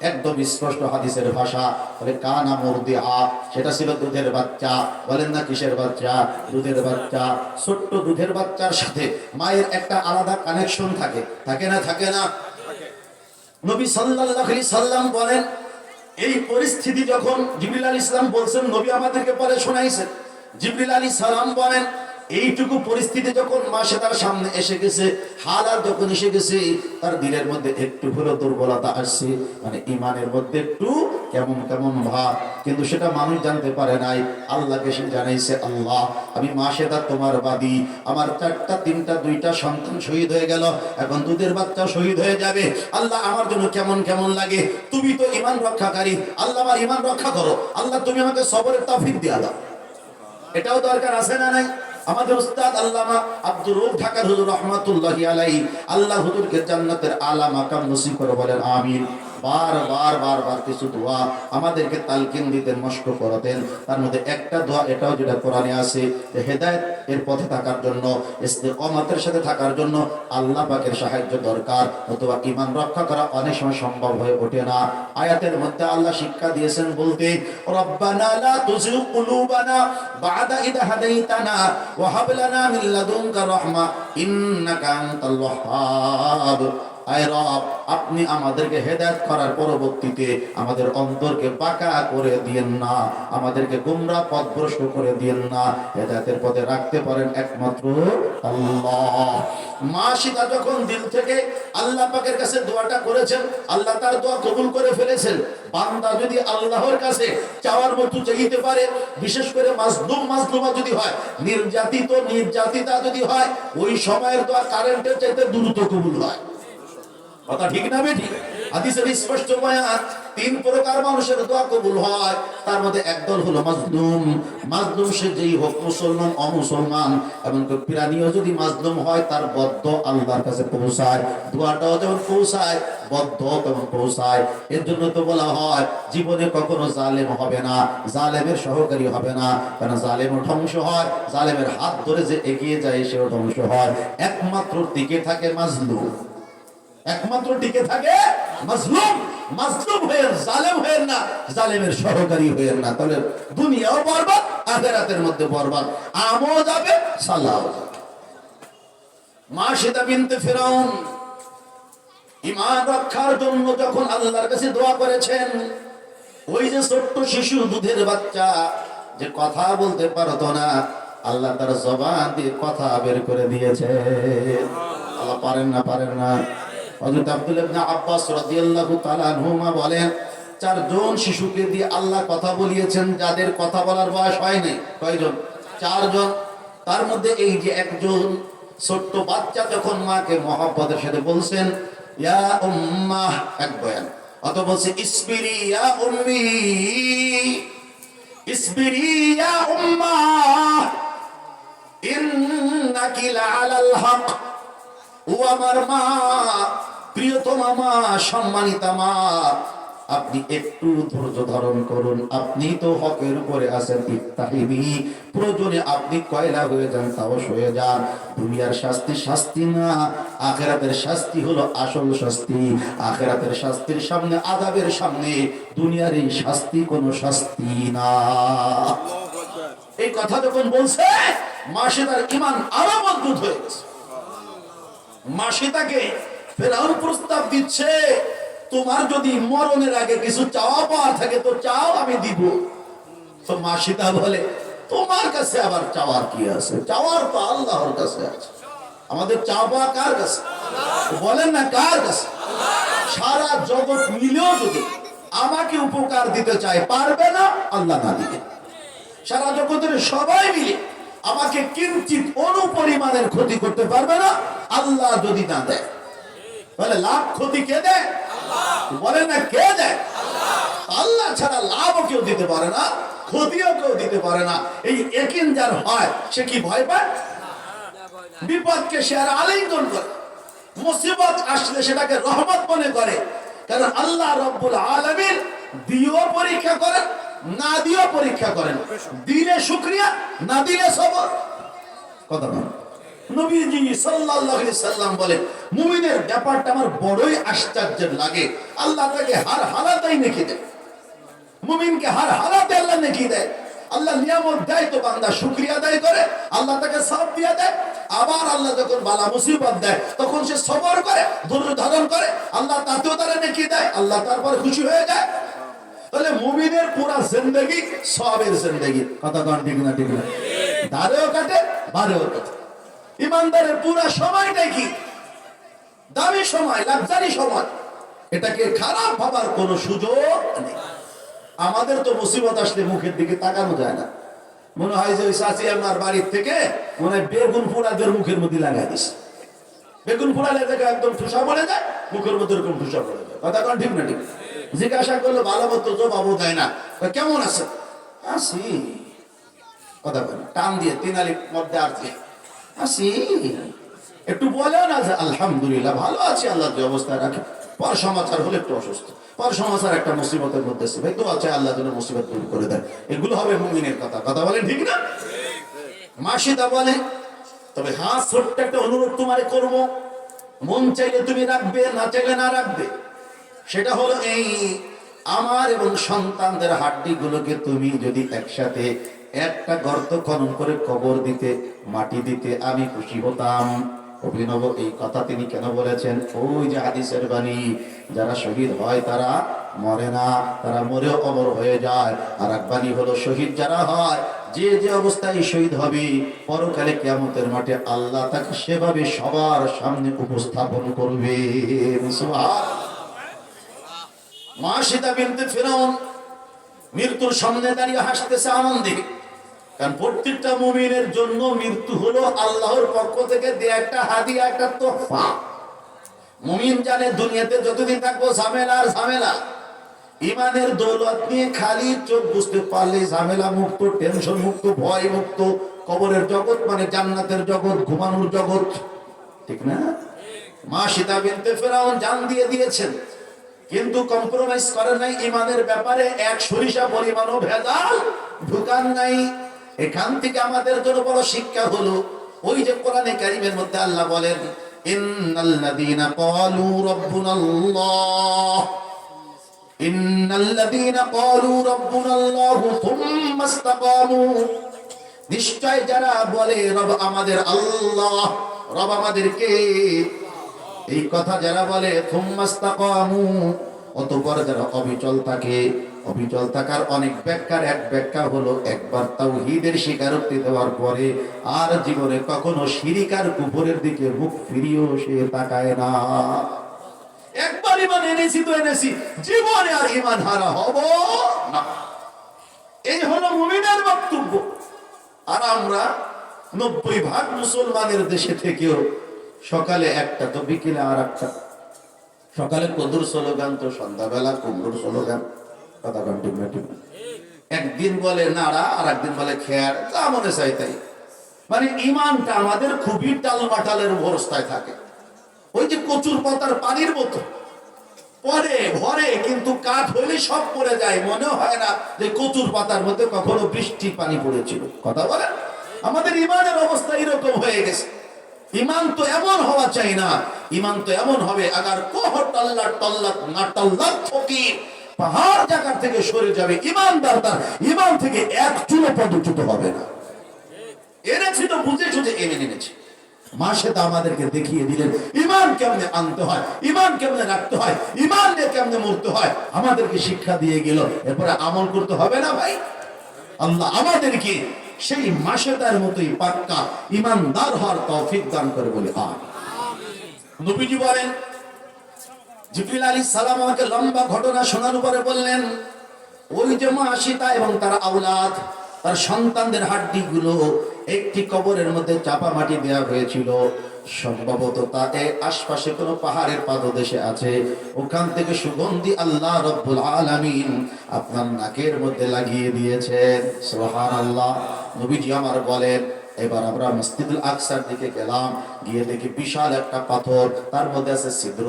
একদম স্পষ্ট হাদিসের ভাষা, বলে কানা মুরদিআ, সেটা ছিল দুধের বাচ্চা। বলেন না কিসের বাচ্চা? দুধের বাচ্চা। ছোট্ট দুধের বাচ্চার সাথে মায়ের একটা আলাদা কানেকশন থাকে, থাকে না? থাকে না? নবী সাল্লাল্লাহু আলাইহি সাল্লাম বলেন, এই পরিস্থিতি যখন জিবরিল আলাইহিস সালাম বলছেন, নবী আমাদেরকে পরে শোনাইছেন। জিবরিল আলাইহিস সালাম বলেন, এইটুকু পরিস্থিতি যখন মা সেতার সামনে এসে গেছে, হালাত যখন এসে গেছে, তার দিলের মধ্যে একটু হলো দুর্বলতা আসছে, মানে ইমানের মধ্যে একটু কেমন কেমন ভাব, কিন্তু সেটা মানুষ জানতে পারে নাই। আল্লাহকে সে জানাইছে, আল্লাহ আমি মা সেতা তোমার বাদী, আমার 4টা 3টা 2টা সন্তান শহীদ হয়ে গেল, এখন দুধের বাচ্চা শহীদ হয়ে যাবে। আল্লাহ আমার জন্য কেমন কেমন লাগে, তুমি তো ঈমান রক্ষাকারী, আল্লাহ আমার ঈমান রক্ষা করো, আল্লাহ তুমি আমাকে সবরের তৌফিক দিয়া দাও। এটাও দরকার আছে না নাই? আমাদের উস্তাদ আল্লামা আব্দুর রউফ ঢাকার হুজুর রহমাতুল্লাহি আলাইহি, আল্লাহ হুজুরকে জান্নাতের আলা মাকাম নসিব করে, বলেন আমিন। বারবার কিছু দোয়া আমাদেরকে তালকিন দিতেন, মস্ক করাতেন। তার মধ্যে একটা দোয়া এটাও যেটা কোরআনে আছে, যে হেদায়েত এর পথে থাকার জন্য, ইস্তেকামতের সাথে থাকার জন্য আল্লাহ পাকের সাহায্য দরকার, অথবা ঈমান রক্ষা করা অনেক সময় সম্ভব হয়ে ওঠে না। আয়াতের মধ্যে আল্লাহ শিক্ষা দিয়েছেন বলতে, রব্বানা লা তুযিগ কুলুবানা বা'দা ইদ হাদাইতানা ওয়া হাব লানা মিন লাদুনকা রাহমা ইন্নাকা আনতাল ওয়াহ্হাব। আয় রব, আপনি আমাদেরকে হেদায়েত করার পরবর্তীতে আমাদের অন্তরকে পাকা করে দিয়েন না, আমাদেরকে গোমরা পথভ্রষ্ট করে দিয়েন না, হেদায়েতের পথে রাখতে পারেন একমাত্র আল্লাহ। মা সীতা যখন দিল থেকে আল্লাহ পাকের কাছে দোয়াটা করেছেন, আল্লাহ তার দোয়া কবুল করে ফেলেছেন। বান্দা যদি আল্লাহর কাছে চাওয়ার মতো চাইতে পারে, বিশেষ করে মাজলুম মাজলুমা যদি হয়, নির্যাতিত নির্যাতিতা যদি হয়, ওই সময়ের দোয়া কারেন্টের চাইতে দ্রুত কবুল হয়। কথা ঠিক না বেঠিক? হাদিসের স্পষ্ট বয়ান, তিন প্রকার মানুষের দোয়া কবুল হয়, তার মধ্যে একদল হলো মাজলুম। মাজলুম সে যেই হোক, মুসলমান অমুসলমান, এমনকি প্রাণীও যদি মাজলুম হয়, তার বদ্ধ আল্লাহর কাছে পৌঁছায়, দোয়াটাও যেমন পৌঁছায়, বদ্ধ তেমন পৌঁছায়। এর জন্য তো বলা হয় জীবনে কখনো জালেম হবে না, জালেমের সহকারী হবে না, কারণ জালেমও ধ্বংস হয়, জালেমের হাত ধরে যে এগিয়ে যায় সেও ধ্বংস হয়। একমাত্র টিকে থাকে মাজলুম, একমাত্র টিকে থাকে মাজলুম। মাজলুম হয়ে জালেম হয়ে না, জালেমের সহকারী হয়ে না, তাহলে দুনিয়াও বরবাদ, আখিরাতের মধ্যে বরবাদ, আমও যাবে, সালাও যাবে। মা সীতা বিনতে ফিরআউন ঈমান রক্ষার জন্য যখন আল্লাহর কাছে দোয়া করেছেন, ওই যে ছোট্ট শিশু, দুধের বাচ্চা, যে কথা বলতে পারতো না, আল্লাহ তার জবান দিয়ে কথা বের করে দিয়েছে। আল্লাহ পারেন না। হযরত আব্দুল্লাহ ইবনে আব্বাস রাদিয়াল্লাহু তাআলা আনহুমা বলেন, চারজন শিশুকে দিয়ে আল্লাহ কথা বলিয়েছেন, যাদের কথা বলার বয়স হয়নি। কয়জন? চারজন। তার মধ্যে এই যে একজন ছোট্ট বাচ্চা যখন মাকে মহব্বতের সাথে বলছেন ইয়া উম্মাহ, এক বয়ান, অত বলছে ইসবিরি ইয়া উম্মি, ইসবিরি ইয়া উম্মাহ ইন্নাকি লাআলাল হক। ও আমার মা, প্রিয়তমা মা, সম্মানিতা মা, আপনি একটু ধৈর্য ধারণ করুন, আপনি তো হকের উপরে আছেন। ইত্তাহিবি, প্রয়োজনে আপনি কয়লা হয়ে যান, তাওস হয়ে যান। দুনিয়ার শাস্তি শাস্তি না, আখিরাতের শাস্তি হলো আসল শাস্তি। আখিরাতের শাস্তির সামনে, আযাবের সামনে দুনিয়ার এই শাস্তি কোনো শাস্তি না। এই কথা যখন বলছে, মা সীতার ঈমান আরো মজবুত হয়ে গেছে। মা সীতাকে ফেরাউন প্রস্তাব দিচ্ছে, তোমার যদি মরণের আগে কিছু চাওয়া পাওয়ার থাকে তো চাও, আমি দিব। তো মা সীতা বলে, তোমার কাছে আবার চাওয়ার কি আছে? চাওয়ার তো আল্লাহর কাছে আছে। আমাদের চাওয়া কার কাছে? বলেন না, কার কাছে? সারা জগৎ মিলেও যদি আমাকে উপকার দিতে চায়, পারবে না আল্লাহ না দিলে। সারা জগতের সবাই মিলে আমাকে কিঞ্চিত অনুপরিমাণের ক্ষতি করতে পারবে না আল্লাহ যদি না দেয়। তাহলে লাভ ক্ষতি কে দেয়? বলেন না, কে দেয়? আল্লাহ ছাড়া লাভও কেউ দিতে পারে না, ক্ষতিও কেউ দিতে পারে না। এই ইয়াকিন যার হয়, সে কি ভয় পায়? বিপদকে সে আর আলিঙ্গন করে, মুসিবত আসলে সেটাকে রহমত মনে করে। কারণ আল্লাহ রব্বুল আলামিন দিয়েও পরীক্ষা করেন, না দিয়েও পরীক্ষা করেন। দিলে শুকরিয়া, না দিলে সবর। কথা বলেন। নবীজি সাল্লাল্লাহু আলাইহি সাল্লাম বলেন, মুমিনের ব্যাপারটা আমার বড়ই আশ্চর্যের লাগে। আল্লাহ তাকে হার হালাতেই নেকি দেয়, মুমিনকে হার হালাতে আল্লাহ নেকি দেয়। আল্লাহ নিয়ামত দেয় তো বান্দা শুকরিয়া আদায় করে, আল্লাহ তাকে সওয়াব দিয়ে দেয়। আবার আল্লাহ যখন বালা মুসিবত দেয়, তখন সে সবর করে, ধৈর্য ধারণ করে, আল্লাহ তাতেও তারা নেকি দেয়, আল্লাহ তারপর খুশি হয়ে যায়। তাহলে মুমিনের পুরা জিন্দেগি সওয়াবের জিন্দেগি। কথা কোন ঠিক না? ঠিক না? দাঁড়েও কাটে, বারেও কাটে। ইমানদারের পুরা সময়টাই কি দামি সময়, লাক্সারি সময়। এটাকে খারাপ ভাবার কোন সুযোগ নেই। আমাদের তো মুসিবত আসলে মুখের দিকে তাকানো যায় না, মনে হয় যে ওই চাচি আমার বাড়ির থেকে মনে হয় বেগুন পোড়াদের মুখের মধ্যে লাগাই দিস। বেগুন পোড়ালে দেখে একদম ঠুসা পড়ে যায়, মুখের মধ্যে এরকম ঠুসা পড়ে যায়। কথা কোন ঠিক না? ঠিক। জিজ্ঞাসা করলো ভালো মতো জবাবও দেয় না, কেমন আছে? আছি। কথা বলেন, টান দিয়ে তিনালির মধ্যে আসি একটু বলে না যে আলহামদুলিল্লাহ ভালো আছে, আল্লাহ যে অবস্থায় রাখে। পর সমাচার হলে একটু অসুস্থ, পর সমাচার একটা মুসিবতের মধ্যে আছে, ভাই তো আছে আল্লাহ যেন মুসিবত দূর করে দেয়। এগুলো হবে মুমিনের কথা। কথা বলেন ঠিক না? মাসিদা বলে, তবে হ্যাঁ ছোট্ট একটা অনুরোধ তোমারে করব, মন চাইলে তুমি রাখবে, না চাইলে না রাখবে। সেটা হলো এই, আমার এবং সন্তানদের হাড্ডি গুলোকে তুমি যদি একসাথে একটা গর্ত খনন করে কবর দিতে, মাটি দিতে, আমি খুশি হতাম। অভিনব এই কথা তিনি কেন বলেছেন? ওই যে হাদিসের বাণী, যারা শহীদ হয় তারা মরে না, তারা মরেও অমর হয়ে যায়। আর এক বাণী হলো, শহীদ যারা হয়, যে যে অবস্থায় শহীদ হবে, পরকালে কিয়ামতের মাঠে আল্লাহ তাকে সেভাবে সবার সামনে উপস্থাপন করবে। সুবহানাল্লাহ। মাসিদা বিনতে ফিরআউন মৃত্যুর সামনে দাঁড়িয়ে হাসতেছে আনন্দে, কারণ প্রত্যেকটা মুমিনের জন্য মৃত্যু হলো আল্লাহর পক্ষ থেকে দেয়া একটা হাদিয়া, একটা তোহফা। মুমিন জানে দুনিয়াতে যতদিন থাকবো ঝামেলা আর ঝামেলা, ইমানের দৌলত নিয়ে খালি চোখ বুঝতে পারলে ঝামেলা মুক্ত, টেনশন মুক্ত, ভয় মুক্ত। কবরের জগৎ মানে জান্নাতের জগৎ, ঘুমানোর জগৎ, ঠিক না? মাসিদা বিনতে ফিরআউন জান দিয়ে দিয়েছেন, কিন্তু কম্প্রোমাইজ করেন নাই ইমানের ব্যাপারে, এক সরিষা পরিমাণও ভেজাল ঢুকান নাই। এখান থেকে আমাদের জন্য বড় শিক্ষা হলো, ওই যে কোরআনে কারীমের মধ্যে আল্লাহ বলেন, ইন্নাল্লাযীনা ক্বালু রাব্বুনাল্লাহ, ইন্নাল্লাযীনা ক্বালু রাব্বুনাল্লাহ থুম্মা ইসতাকামু, নিশ্চয় যারা বলে রব আমাদের আল্লাহ, রব আমাদের কে, এই কথা যারা বলে থুম্মা ইসতাকামু, অতঃপর যারা অবিচল থাকে। অবিচল থাকার অনেক ব্যাখ্যার এক ব্যাখ্যা হলো, একবার তাওহীদের স্বীকারোক্তি দেওয়ার পরে আর জীবনে কখনো শিরিক আর কুফরের দিকে মুখ ফিরিয়েও সে তাকায় না। একবার ইমান এনেছি তো এনেছি, জীবনে আর ইমান হারা হব না। এই হলো মুমিনের বক্তব্য। আর আমরা 90% মুসলমানের দেশে থেকেও সকালে একটা তো বিকেলে আর একটা, সকালে কদুর স্লোগান তো সন্ধ্যাবেলা কুমড়োর স্লোগান। কথা কন্টিনিউ, একদিন বলে নাড়া আর একদিন বলে খেয়ার, যা মনে চাই তাই। মানে ইমানটা আমাদের খুবই টালমাটালের অবস্থায় থাকে। ওই যে কচুর পাতার পানির মতো পরে ভরে, কিন্তু কাঠ হইলে সব পড়ে যায়, মনে হয় না যে কচুর পাতার মধ্যে কখনো বৃষ্টি পানি পড়েছিল। কথা বলেন, আমাদের ইমানের অবস্থা এরকম হয়ে গেছে। ইমান তো এমন হওয়া চাই না, ইমান তো এমন হবে, আগার কোহটাল্লা টল্লাক না টল্লাক ফকির পাহাড় জায়গা থেকে সরে যাবে, ইমানদার তার ইমান থেকে এক চুলো পদচ্যুত হবে না। এনেছি তো বুঝে সুঝে এনে এনেছি। মাসেদা আমাদেরকে দেখিয়ে দিলেন ইমান কেমনে আনতে হয়, ইমান কেমনে রাখতে হয়, ইমান নিয়ে কেমনে মরতে হয়, আমাদেরকে শিক্ষা দিয়ে গেল। এরপরে আমল করতে হবে না ভাই? আল্লাহ আমাদেরকে সেই মাসেদার মতোই পাক্কা ইমানদার হওয়ার তৌফিক দান করে বলে আমিন। নবীজি বলেন, জিবরিল আলাইহিস সালাম আমাকে লম্বা ঘটনা শোনার পরে বললেন, ওই যে মাসিদা এবং তার আওলাদ, তার সন্তানদের হাড্ডিগুলো একটি কবরের মধ্যে চাপা মাটি দেওয়া হয়েছিল। সম্ভবত তাতে আশপাশে কোনো পাহাড়ের পাদদেশে আছে। ওখান থেকে সুগন্ধি আল্লাহ রাব্বুল আলামিন আপনার নাকের মধ্যে লাগিয়ে দিয়েছেন। সুবহানাল্লাহ। নবীজি আমার বলেন, এবার আমরা মসজিদুল আকসার দিকে গেলাম, গিয়ে দেখি বিশাল একটা পাথর, তার মধ্যে আছে ছিদ্র।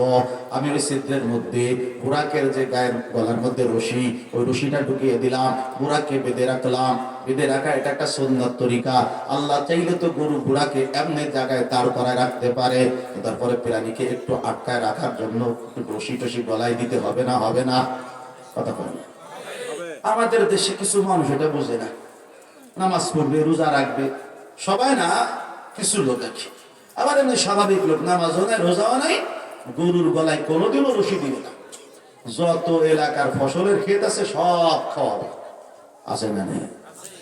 আমি ওই ছিদ্রের মধ্যে বুরাকের যে গায়ের গলার মধ্যে রশি, ওই রশিটা ঢুকিয়ে দিলাম, বুরাককে বেঁধে রাখলাম। বেঁধে রাখা এটা একটা সুন্নাত তরিকা। আল্লাহ চাইলে তো গরু বুড়াকে এমনি জায়গায় দাঁড় করায় রাখতে পারে, তারপরে প্রাণীকে একটু আটকায় রাখার জন্য রশি টসি গলায় দিতে হবে না? হবে না? কথা বলেন। আমাদের দেশে কিছু মানুষ এটা বুঝে না, নামাজ পড়বে, রোজা রাখবে, সবাই না, কিছু লোক আছে। আবার এমনি স্বাভাবিক লোক, নামাজও নাই, রোজাও নাই, গরুর গলায় কোনোদিনও রশি দিবে না। যত এলাকার ফসলের ক্ষেত আছে সব খাওয়াবে, আছে না নেই?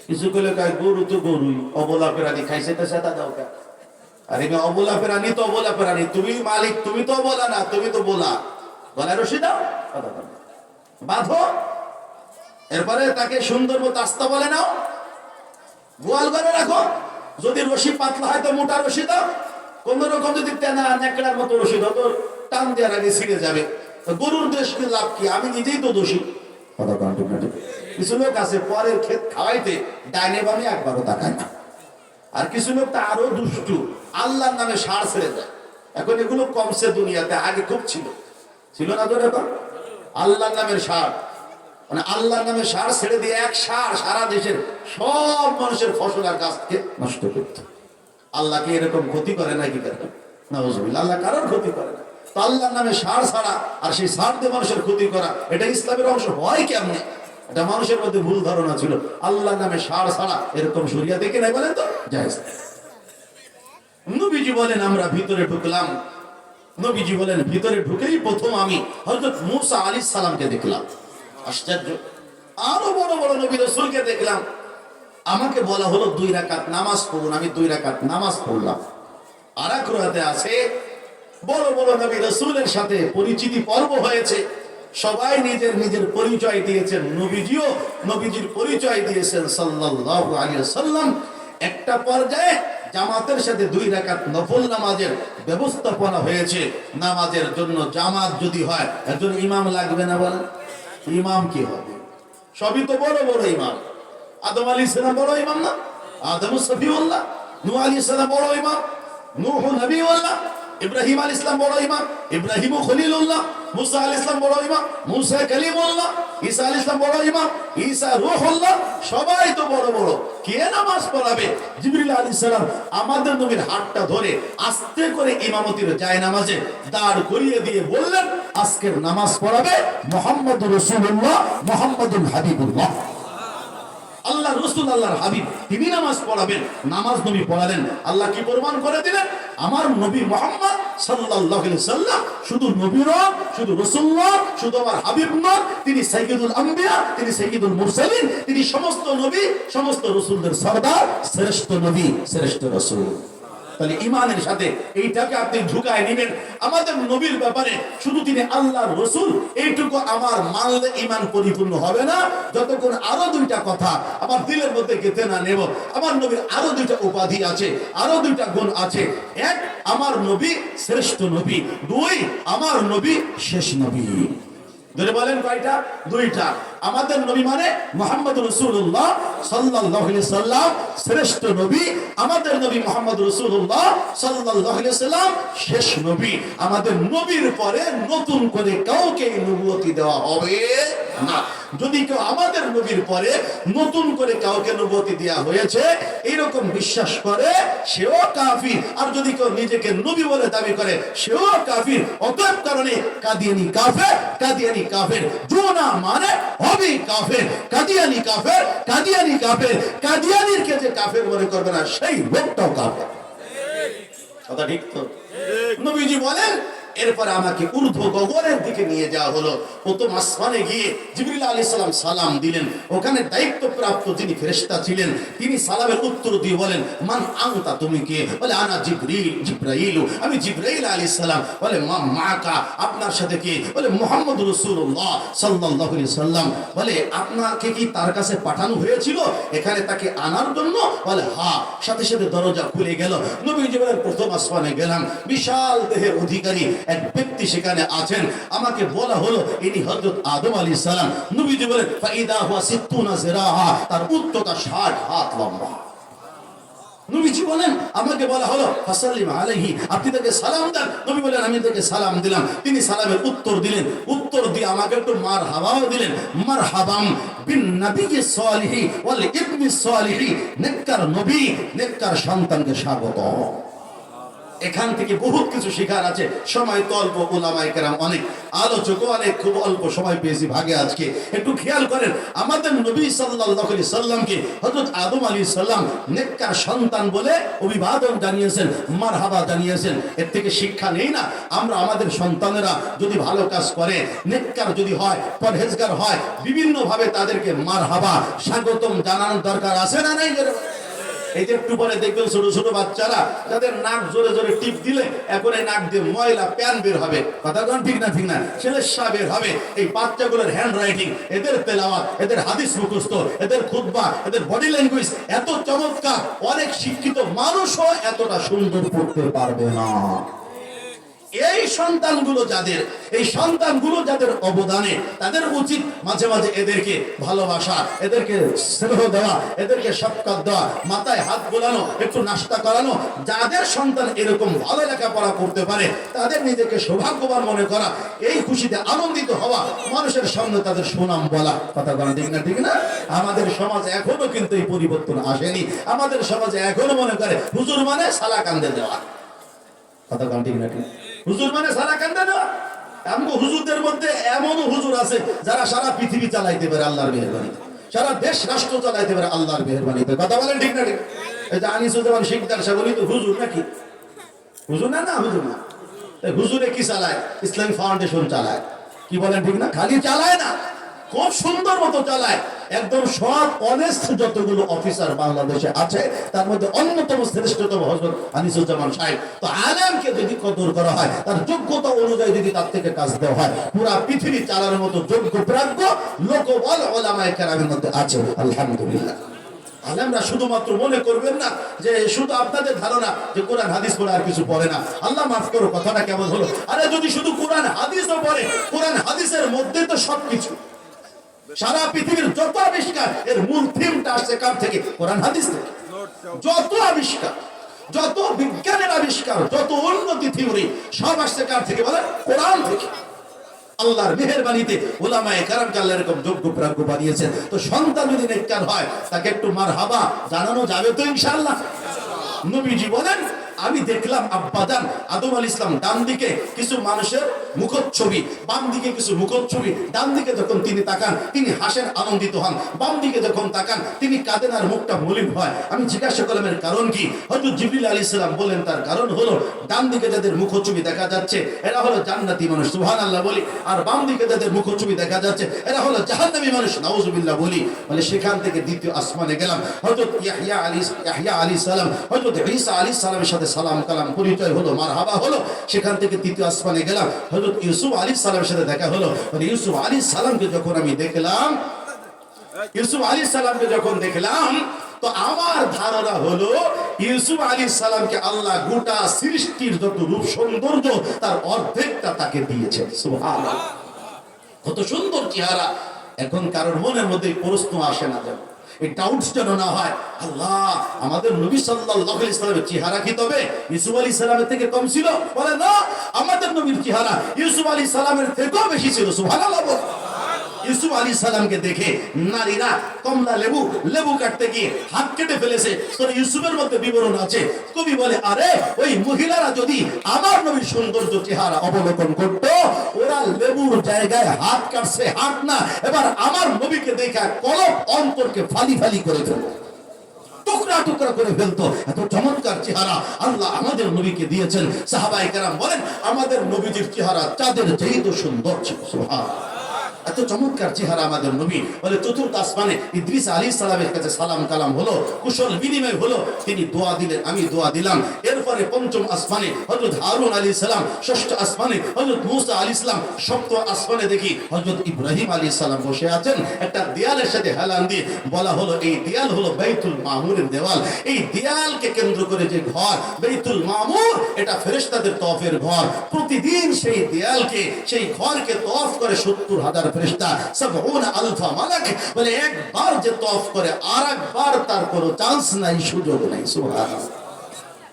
কিছু করলে গরু তো গরুই, অবলা প্রাণী খাইছে তো সেটা দাও কা। আর এমনি অবলা প্রাণী তো অবলা প্রাণী, তুমি মালিক, তুমি তো বলা না, তুমি তো বলা, গলায় রশি দাও, বাঁধো, এরপরে তাকে সুন্দর মতো আস্তা বলে নাও, গোয়াল ঘরে রাখো। যদি রশি পাতলা হয় তো মোটা রশি দাও, কোন রকম যদি তেনা নেকড়ার মতো রশি দাও তো টান দেওয়ার আগে ছিঁড়ে যাবে। গরুর দেশ লাভ কি? আমি নিজেই তো দোষী। কথা কন্টিনিউ। কিছু লোক আছে পরের ক্ষেত খাওয়াইতে ডাইনে বামে একবারও তাকায় না। আর কিছু লোক তো আরো দুষ্টু, আল্লাহর নামে ষাঁড় ছেড়ে দেয়। এখন এগুলো কমছে দুনিয়াতে, আগে খুব ছিল, ছিল না তো? এখন আল্লাহর নামের ষাঁড়, মানে আল্লাহর নামে ষাঁড় ছেড়ে দিয়ে এক ষাঁড় সারা দেশের সব মানুষের ফসল আর গাছকে নষ্ট করত। আল্লাহকে এরকম ক্ষতি করে নাকি? নাউজুবিল্লাহ, আল্লাহ কারোর ক্ষতি করে না। তো আল্লাহর নামে ষাঁড় ছাড়া আর সেই ষাঁড় দিয়ে মানুষের ক্ষতি করা, এটা ইসলামের অংশ হয় কেমনে? এটা মানুষের মধ্যে ভুল ধারণা ছিল। আল্লাহর নামে ষাঁড় ছাড়া এরকম শরিয়াতে কি নাই বলেন তো? জায়েজ। নবীজি বলেন আমরা ভিতরে ঢুকলাম, নবীজি বলেন ভিতরে ঢুকেই প্রথম আমি হযরত মূসা আলাইহিস সালামকে দেখলাম। আশ্চর্য, আরো বড় বড় নবী রাসূলকে দেখলাম। আমাকে বলা হলো 2 রাকাত নামাজ পড়ুন, আমি 2 রাকাত নামাজ পড়লাম। আর এক রাতে আছে বড় বড় নবী রাসূলের সাথে পরিচিতি পর্ব হয়েছে, সবাই নিজের নিজের পরিচয় দিয়েছেন, নবীজিও নবীজির পরিচয় দিয়েছেন সাল্লাল্লাহু আলাইহি ওয়াসাল্লাম। একটা পর্যায়ে জামাতের সাথে 2 রাকাত নফল নামাজের ব্যবস্থাপনা হয়েছে। নামাজের জন্য জামাত যদি হয় একজন ইমাম লাগবে না? বলেন, ইমাম কি হবে? সবই তো বড় বড় ইমাম। আদম আলাইহিস সালাম বড় ইমাম না? আদম সফিউল্লাহ। নূহ আলাইহিস সালাম বড় ইমাম, নূহ নবীউল্লাহ। ইব্রাহিম আলাইহিস সালাম বড় ইমাম, ইব্রাহিম খলিলুল্লাহ। মুসা আলাইহিস সালাম বড় ইমাম, মুসা কালিমুল্লাহ। ঈসা আলাইহিস সালাম বড় ইমাম, ঈসা রূহুল্লাহ। সবাই তো বড় বড়। কে নামাজ পড়াবে? জিবরিল আলাইহিস সালাম আমাদের নবীর হাতটা ধরে আস্তে করে ইমামতির জায়নামাজে দাঁড় করিয়ে দিয়ে বললেন, আজকের নামাজ পড়াবে মুহাম্মদুর রাসূলুল্লাহ, মুহাম্মাদুল হাবিবুল্লাহ। আল্লাহ রসুল, আল্লাহর হাবিব, তিনি নামাজ পড়াবেন। নামাজ নবী পড়ালেন। আল্লাহ কি প্রমাণ করে দিলেন? আমার নবী মুহাম্মদ সাল্লাল্লাহু আলাইহি সাল্লাম শুধু নবী নন, শুধু রাসূল নন, শুধু আমার হাবিব নন, তিনি সাইয়্যিদুল আম্বিয়া, তিনি সাইয়্যিদুল মুরসালিন, তিনি সমস্ত নবী সমস্ত রাসূলদের সরদার, শ্রেষ্ঠ নবী, শ্রেষ্ঠ রাসূল। তাহলে ইমানের সাথে এইটাকে আপনি ঢুকায় নেবেন। আমাদের নবীর ব্যাপারে শুধু তিনি আল্লাহর রাসূল, এইটুকু আমার মানলে ইমান পরিপূর্ণ হবে না যতক্ষণ আরো 2টা কথা আমার দিলের মধ্যে গেঁথে না নেব। আমার নবীর আরো 2টা উপাধি আছে, আরো 2টা গুণ আছে। 1, আমার নবী শ্রেষ্ঠ নবী। 2, আমার নবী শেষ নবী। ধরে বলেন কয়টা? 2টা। আমাদের নবী মানে মুহাম্মদুর রাসূলুল্লাহ সাল্লাল্লাহু আলাইহি সাল্লাম শ্রেষ্ঠ নবী। আমাদের নবী মুহাম্মদুর রাসূলুল্লাহ সাল্লাল্লাহু আলাইহি সাল্লাম শেষ নবী। আমাদের নবীর পরে নতুন করে কাউকে নবুয়তি দেওয়া হবে না। যদি কেউ আমাদের নবীর পরে নতুন করে কাউকে নবুয়তি দেওয়া হয়েছে এইরকম বিশ্বাস করে, সেও কাফির। আর যদি কেউ নিজেকে নবী বলে দাবি করে, সেও কাফির। অতএব কারণে কাদিয়ানি কাফের, কাদিয়ানি কাফের। जो ना माने হবে কাফের। কাদিয়ানি কাফের, কাদিয়ানি কাফের। কাদিয়ানির কে যে কাফের মনে করবে না, সেই লোকটাও কাফের। কথা ঠিক তো? নবীজি বলেন, এরপর আমাকে ঊর্ধ্ব গগনের দিকে নিয়ে যাওয়া হলো। প্রথম আসমানে গিয়ে জিবরিল আলাইহিস সালাম সালাম দিলেন। ওখানে দায়িত্বপ্রাপ্ত যিনি ফেরেশতা ছিলেন, তিনি সালামের উত্তর দিয়ে বলেন, মান আনতা, তুমি কে? বলে আনা জিবরাইল, আমি জিবরাইল আলাইহিস সালাম। বলে মা মাকা, আপনার সাথে কে? বলে মুহাম্মদুর রাসূলুল্লাহ সাল্লাল্লাহু আলাইহি সাল্লাম। বলে আপনাকে কি তার কাছে পাঠানো হয়েছিল এখানে তাকে আনার জন্য? বলে হ্যাঁ। সাথে সাথে দরজা খুলে গেল। নবীজি বলেন, প্রথম আসমানে গেলাম, বিশাল দেহের অধিকারী এক ব্যক্তি সেখানে আছেন। আমাকে বলা হলো ইনি হযরত আদম আলাইহিস সালাম। নবীজি বলেন, ফাইদা হুয়া 60 জিরাহা, তার উচ্চতা 60 হাত লম্বা। নবীজি বলেন, আমাকে বলা হলো ফাসাল্লিম আলাইহি, আপনি তাকে সালাম দেন। নবী বলেন, আমি তাকে সালাম দিলাম। তিনি সালামের উত্তর দিলেন। উত্তর দিয়ে আমাকে একটু মারহাবাও দিলেন। মারহাবাম বিন নবিয়্যি সালিহি ওয়াল ইবনি সালিহি, নেককার নবী, নেককার সন্তানকে স্বাগত। এখান থেকে বহুত কিছু শেখার আছে। সময় তো অল্প, উলামায়ে কেরাম অনেক, আলোচক অনেক, খুব অল্প সময় পেয়েছি ভাগে আজকে। একটু খেয়াল করেন, আমাদের নবী সাল্লাল্লাহু আলাইহি সাল্লামকে হযরত আদম আলাইহিস সালাম নেককার সন্তান বলে অভিবাদন জানিয়েছেন, মারহাবা জানিয়েছেন। এর থেকে শিক্ষা নেই না আমরা আমাদের সন্তানেরা যদি ভালো কাজ করে, নেককার যদি হয়, পরহেজগার হয়, বিভিন্ন ভাবে তাদেরকে মারহাবা স্বাগতম জানানোর দরকার আছে না নাই? এই যে একটু পরে দেখবেন ছোট ছোট বাচ্চারা যাদের নাক জোরে জোরে টিপ দিলে এখন এই নাক দিয়ে ময়লা প্যান বের হবে। কথা কোন ঠিক না? ঠিক না? ছেলেশা বের হবে। এই বাচ্চাগুলোর হ্যান্ড রাইটিং, এদের তেলাওয়াত, এদের হাদিস মুখস্থ, এদের খুতবা, এদের বডি ল্যাঙ্গুয়েজ এত চমৎকার, অনেক শিক্ষিত মানুষও এতটা সুন্দর পড়তে পারবে না। এই সন্তানগুলো যাদের অবদানে, তাদের উচিত মাঝে মাঝে এদেরকে ভালোবাসা, এদেরকে স্নেহ দেওয়া, এদেরকে সৎকার দেওয়া, মাথায় হাত বোলানো, একটু নাস্তা করানো। যাদের সন্তান এরকম ভালো লেখাপড়া করতে পারে তাদের নিজেকে সৌভাগ্যবান মনে করা, এই খুশিতে আনন্দিত হওয়া, মানুষের সামনে তাদের সুনাম বলা। কথা বলা ঠিক না? ঠিক না? আমাদের সমাজে এখনো কিন্তু এই পরিবর্তন আসেনি। আমাদের সমাজে এখনো মনে করে হুজুর মানে সালা কান্দে দেওয়া। কথা বলা ঠিক না? ঠিক। হুজুর মানে সালা কান্দে দেওয়া। এমন হুজুরদের মধ্যে এমনও হুজুর আছে যারা সারা পৃথিবী চালাইতে পারে আল্লাহর মেহেরবানিতে, সারা দেশ রাষ্ট্র চালাইতে পারে আল্লাহর মেহেরবানিতে। কথা বলেন ঠিক না? ঠিক। এই যে আনিসুজ্জামান শিকদার সাহেব বলি তো হুজুর নাকি? হুজুর না? না হুজুর না। হুজুরে কি চালায়? ইসলামিক ফাউন্ডেশন চালায়। কি বলেন ঠিক না? খালি চালায় না, খুব সুন্দর মতো চালায়। একদম সৎ অনেস্ট যতগুলো অফিসার বাংলাদেশে আছে তার মধ্যে অন্যতম শ্রেষ্ঠতম হযরত আনিসুজ্জামান সাহেব। তো আলেমকে যদি কদর করা হয়, তার যোগ্যতা অনুযায়ী যদি তার থেকে কাজ দেওয়া হয়, পুরা পৃথিবী চালানোর মতো যোগ্য প্রাজ্ঞ লোকবল উলামায়ে কেরামের মধ্যে আছে। আলহামদুলিল্লাহ। আলেমরা শুধুমাত্র মনে করবেন না যে শুধু আপনাদের ধারণা যে কোরআন হাদিস পড়ে আর কিছু পড়ে না। আল্লাহ মাফ করো, কথাটা কেমন হলো? আরে যদি শুধু কোরআন হাদিসও পড়ে, কোরআন হাদিসের মধ্যে তো সবকিছু, সারা পৃথিবীর যত আবিষ্কার এর মূল থিমটা আসছে কার থেকে? কোরআন হাদিস থেকে। যত আবিষ্কার, যত বিজ্ঞানের আবিষ্কার, যত উন্নতি থিওরি সব আসছে কার থেকে? বলে কোরআন থেকে। আল্লাহর মেহেরবানিতে উলামায়ে কেরামকে আল্লাহ এরকম যোগ্য প্রাজ্ঞ বানিয়েছেন। তো সন্তান যদি নেককার হয় তাকে একটু মারহাবা জানানো যাবে তো ইনশাআল্লাহ। নবীজি বলেন, আমি দেখলাম আব্বাজান আদম আলাইহিস সালাম ডান দিকে কিছু মানুষের মুখচ্ছবি, বাম দিকে কিছু মুখচ্ছবি। ডান দিকে যখন তিনি তাকান তিনি হাসেন, আনন্দিত হন। বাম দিকে যখন তাকান তিনি কাঁদেন আর মুখটা মলিন হয়। আমি জিজ্ঞাসা করলাম এর কারণ কি? হযরত জিবরিল আলাইহিস সালাম বলেন তার কারণ হলো ডান দিকে যাদের মুখচ্ছবি দেখা যাচ্ছে এরা হলো জান্নাতি মানুষ, সুবহানাল্লাহ বলি। আর বাম দিকে যাদের মুখচ্ছবি দেখা যাচ্ছে এরা হলো জাহান্নামী মানুষ, নাউজুবিল্লাহ বলি। মানে সেখান থেকে দ্বিতীয় আসমানে গেলাম। হযরত ইয়াহইয়া আলাইহিস সালাম হযরত ঈসা আলাইহিস সালামের সাথে সালাম কালাম পরিচয় হলো, মারহাবা হলো। সেখান থেকে তৃতীয় আসমানে গেলাম, হযরত ইউসুফ আলাইহিস সালামের সাথে দেখা হলো। মানে ইউসুফ আলাইহিস সালামকে যখন আমি দেখলাম, ইউসুফ আলাইহিস সালামকে যখন দেখলাম তো আমার ধারণা হলো ইউসুফ আলাইহিস সালামকে আল্লাহ গোটা সৃষ্টির যত রূপ সৌন্দর্য তার অর্ধেকটা তাকে দিয়েছেন। সুবহানাল্লাহ, কত সুন্দর চেহারা। এখন কারোর মনের মধ্যে প্রশ্ন আসে না যেন, এই ডাউটস যেন না হয়, আল্লাহ আমাদের নবী সাল্লাল্লাহু আলাইহি সাল্লামের চেহারা কি তবে ইউসুফ আলাইহিস সালামের থেকে কম ছিল? বলে না, আমাদের নবীর চেহারা ইউসুফ আলাইহিস সালামের থেকেও বেশি ছিল। সুবহানাল্লাহ। ইউসুফ আলাইহিস সালামকে দেখে নারীরা কমলা লেবু কাটতে গিয়ে হাত কেটে ফেলেছে। তোর ইউসুফের মধ্যে বিবরণ আছে। কবি বলে, আরে ওই মহিলারা যদি আমার নবীর সৌন্দর্য চেহারা অবলোকন করত, ওরা লেবুর জায়গায় হাত কাটছে, হাত না, এবার আমার নবীকে দেখা কলব অন্তরকে ফালি ফালি করে ফেলতো, টুকরা টুকরা করে ফেলতো। এত চমৎকার চেহারা আল্লাহ আমাদের নবীকে দিয়েছেন। সাহাবায়ে কেরাম বলেন আমাদের নবীজির চেহারা চাঁদের চেয়ে সুন্দর ছিল। সুবহানাল্লাহ, এত চমৎকার চেহারা আমাদের নবী। বলে চতুর্থ আসমানে ইদ্রিস আলাইহিস সালামের কাছে সালাম কালাম হলো, কুশল বিনিময় হলো। তিনি দোয়া দিলেন, আমি দোয়া দিলাম। এরপরে পঞ্চম আসমানে হযরত হারুন আলাইহিস সালাম, ষষ্ঠ আসমানে হযরত মূসা আলাইহিস সালাম, সপ্তম আসমানে দেখি হযরত ইব্রাহিম আলাইহিস সালাম বসে আছেন। একটা দেয়ালের সাথে হেলান দিয়ে বলা হলো এই দেয়াল হলো বাইতুল মামুরের দেওয়াল। এই দেয়ালকে কেন্দ্র করে যে ঘর বাইতুল মামুর, এটা ফেরেশতাদের তওয়াফের ঘর। প্রতিদিন সেই দেয়ালকে, সেই ঘরকে তওয়াফ করে 70,000 ফেরেশতা, 70,000 মালাক। বলে একবার যে তওয়াফ করে আর একবার তার কোনো চান্স নাই, সুযোগ নাই। সুবহানাল্লাহ।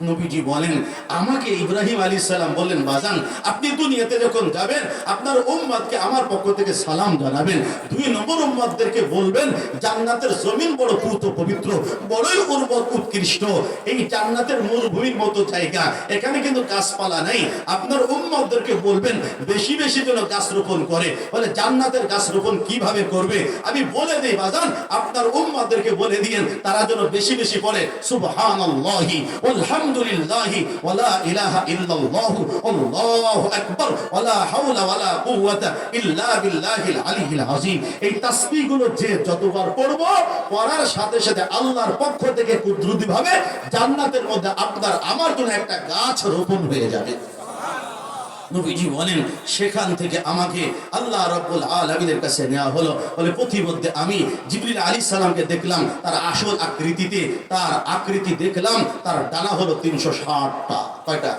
নবীজি বলেন আমাকে ইব্রাহিম আলাইহিস সালাম বললেন, বাজান আপনি দুনিয়াতে যখন যাবেন আপনার উম্মতকে আমার পক্ষ থেকে সালাম জানাবেন। 2 নম্বর উম্মতদেরকে বলবেন জান্নাতের জমিন বড় পূত পবিত্র, বড়ই উর্বর উৎকৃষ্ট। এই জান্নাতের মরুভূমির মতো জায়গা, এখানে কিন্তু গাছপালা নেই। আপনার উম্মতদেরকে বলবেন বেশি বেশি যেন গাছ রোপণ করে। বলে জান্নাতের গাছ রোপণ কিভাবে করবে? আমি বলে দেই বাজান, আপনার উম্মতদেরকে বলে দিয়েন তারা যেন বেশি বেশি পড়ে সুবহানাল্লাহি আলহামদুলিল্লাহি ওয়ালা ইলাহা ইল্লাল্লাহু আল্লাহু আকবার ওয়ালা হাওলা ওয়ালা কুওয়াতা ইল্লা বিল্লাহিল আলিয়্যিল আযীম। এই তাসবিহগুলো যে যতবার পড়ব, পড়ার সাথে সাথে আল্লাহর পক্ষ থেকে কুদরতিভাবে জান্নাতের মধ্যে আপনার আমার জন্য একটা গাছ রোপণ হয়ে যাবে। নবীজি বলেন সেখান থেকে আমাকে আল্লাহ রাব্বুল আলামিনের কাছে নেওয়া হলো। বলে পথিমধ্যে আমি জিবরিল আলাইহিস সালামকে দেখলাম তার আসল আকৃতিতে। তার আকৃতি দেখলাম, তার ডানা হলো 360টা। কয়টা?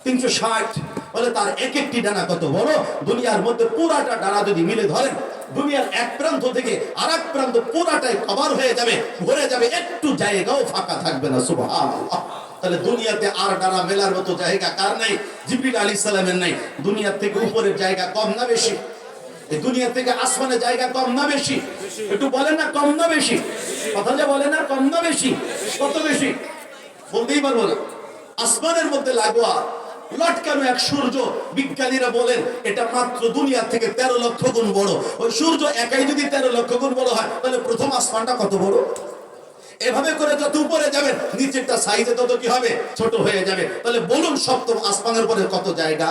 360, বলে তার এক একটি ডানা কত বড়, দুনিয়ার মধ্যে পুরাটা ডানা যদি মিলে ধরেন, দুনিয়ার এক প্রান্ত থেকে আর এক প্রান্ত পুরাটাই কভার হয়ে যাবে, ভরে যাবে, একটু জায়গাও ফাঁকা থাকবে না। সুবহানাল্লাহ। তাহলে দুনিয়াতে আর ডানা মেলার মতো জায়গা কার নাই? জিবরিল আলাইহিস সালামের নাই। দুনিয়ার থেকে উপরের জায়গা কম না বেশি? এই দুনিয়া থেকে আসমানের জায়গা কম না বেশি? একটু বলেন না, কম না বেশি? কথা যে বলে না, কম না বেশি? কত বেশি বলতেই পারবো না। আসমানের মধ্যে লাগোয়া লটকানো এক সূর্য, বিজ্ঞানীরা বলেন এটা মাত্র দুনিয়া থেকে 13 লক্ষ গুণ বড়। ওই সূর্য একাই যদি 13 লক্ষ গুণ বড় হয়, তাহলে প্রথম আসমানটা কত বড়? এভাবে করে যত উপরে যাবেন, নিচেরটা সাইজে তত কি হবে? ছোট হয়ে যাবে। তাহলে বলুন সপ্তম আসমানের পরে কত জায়গা?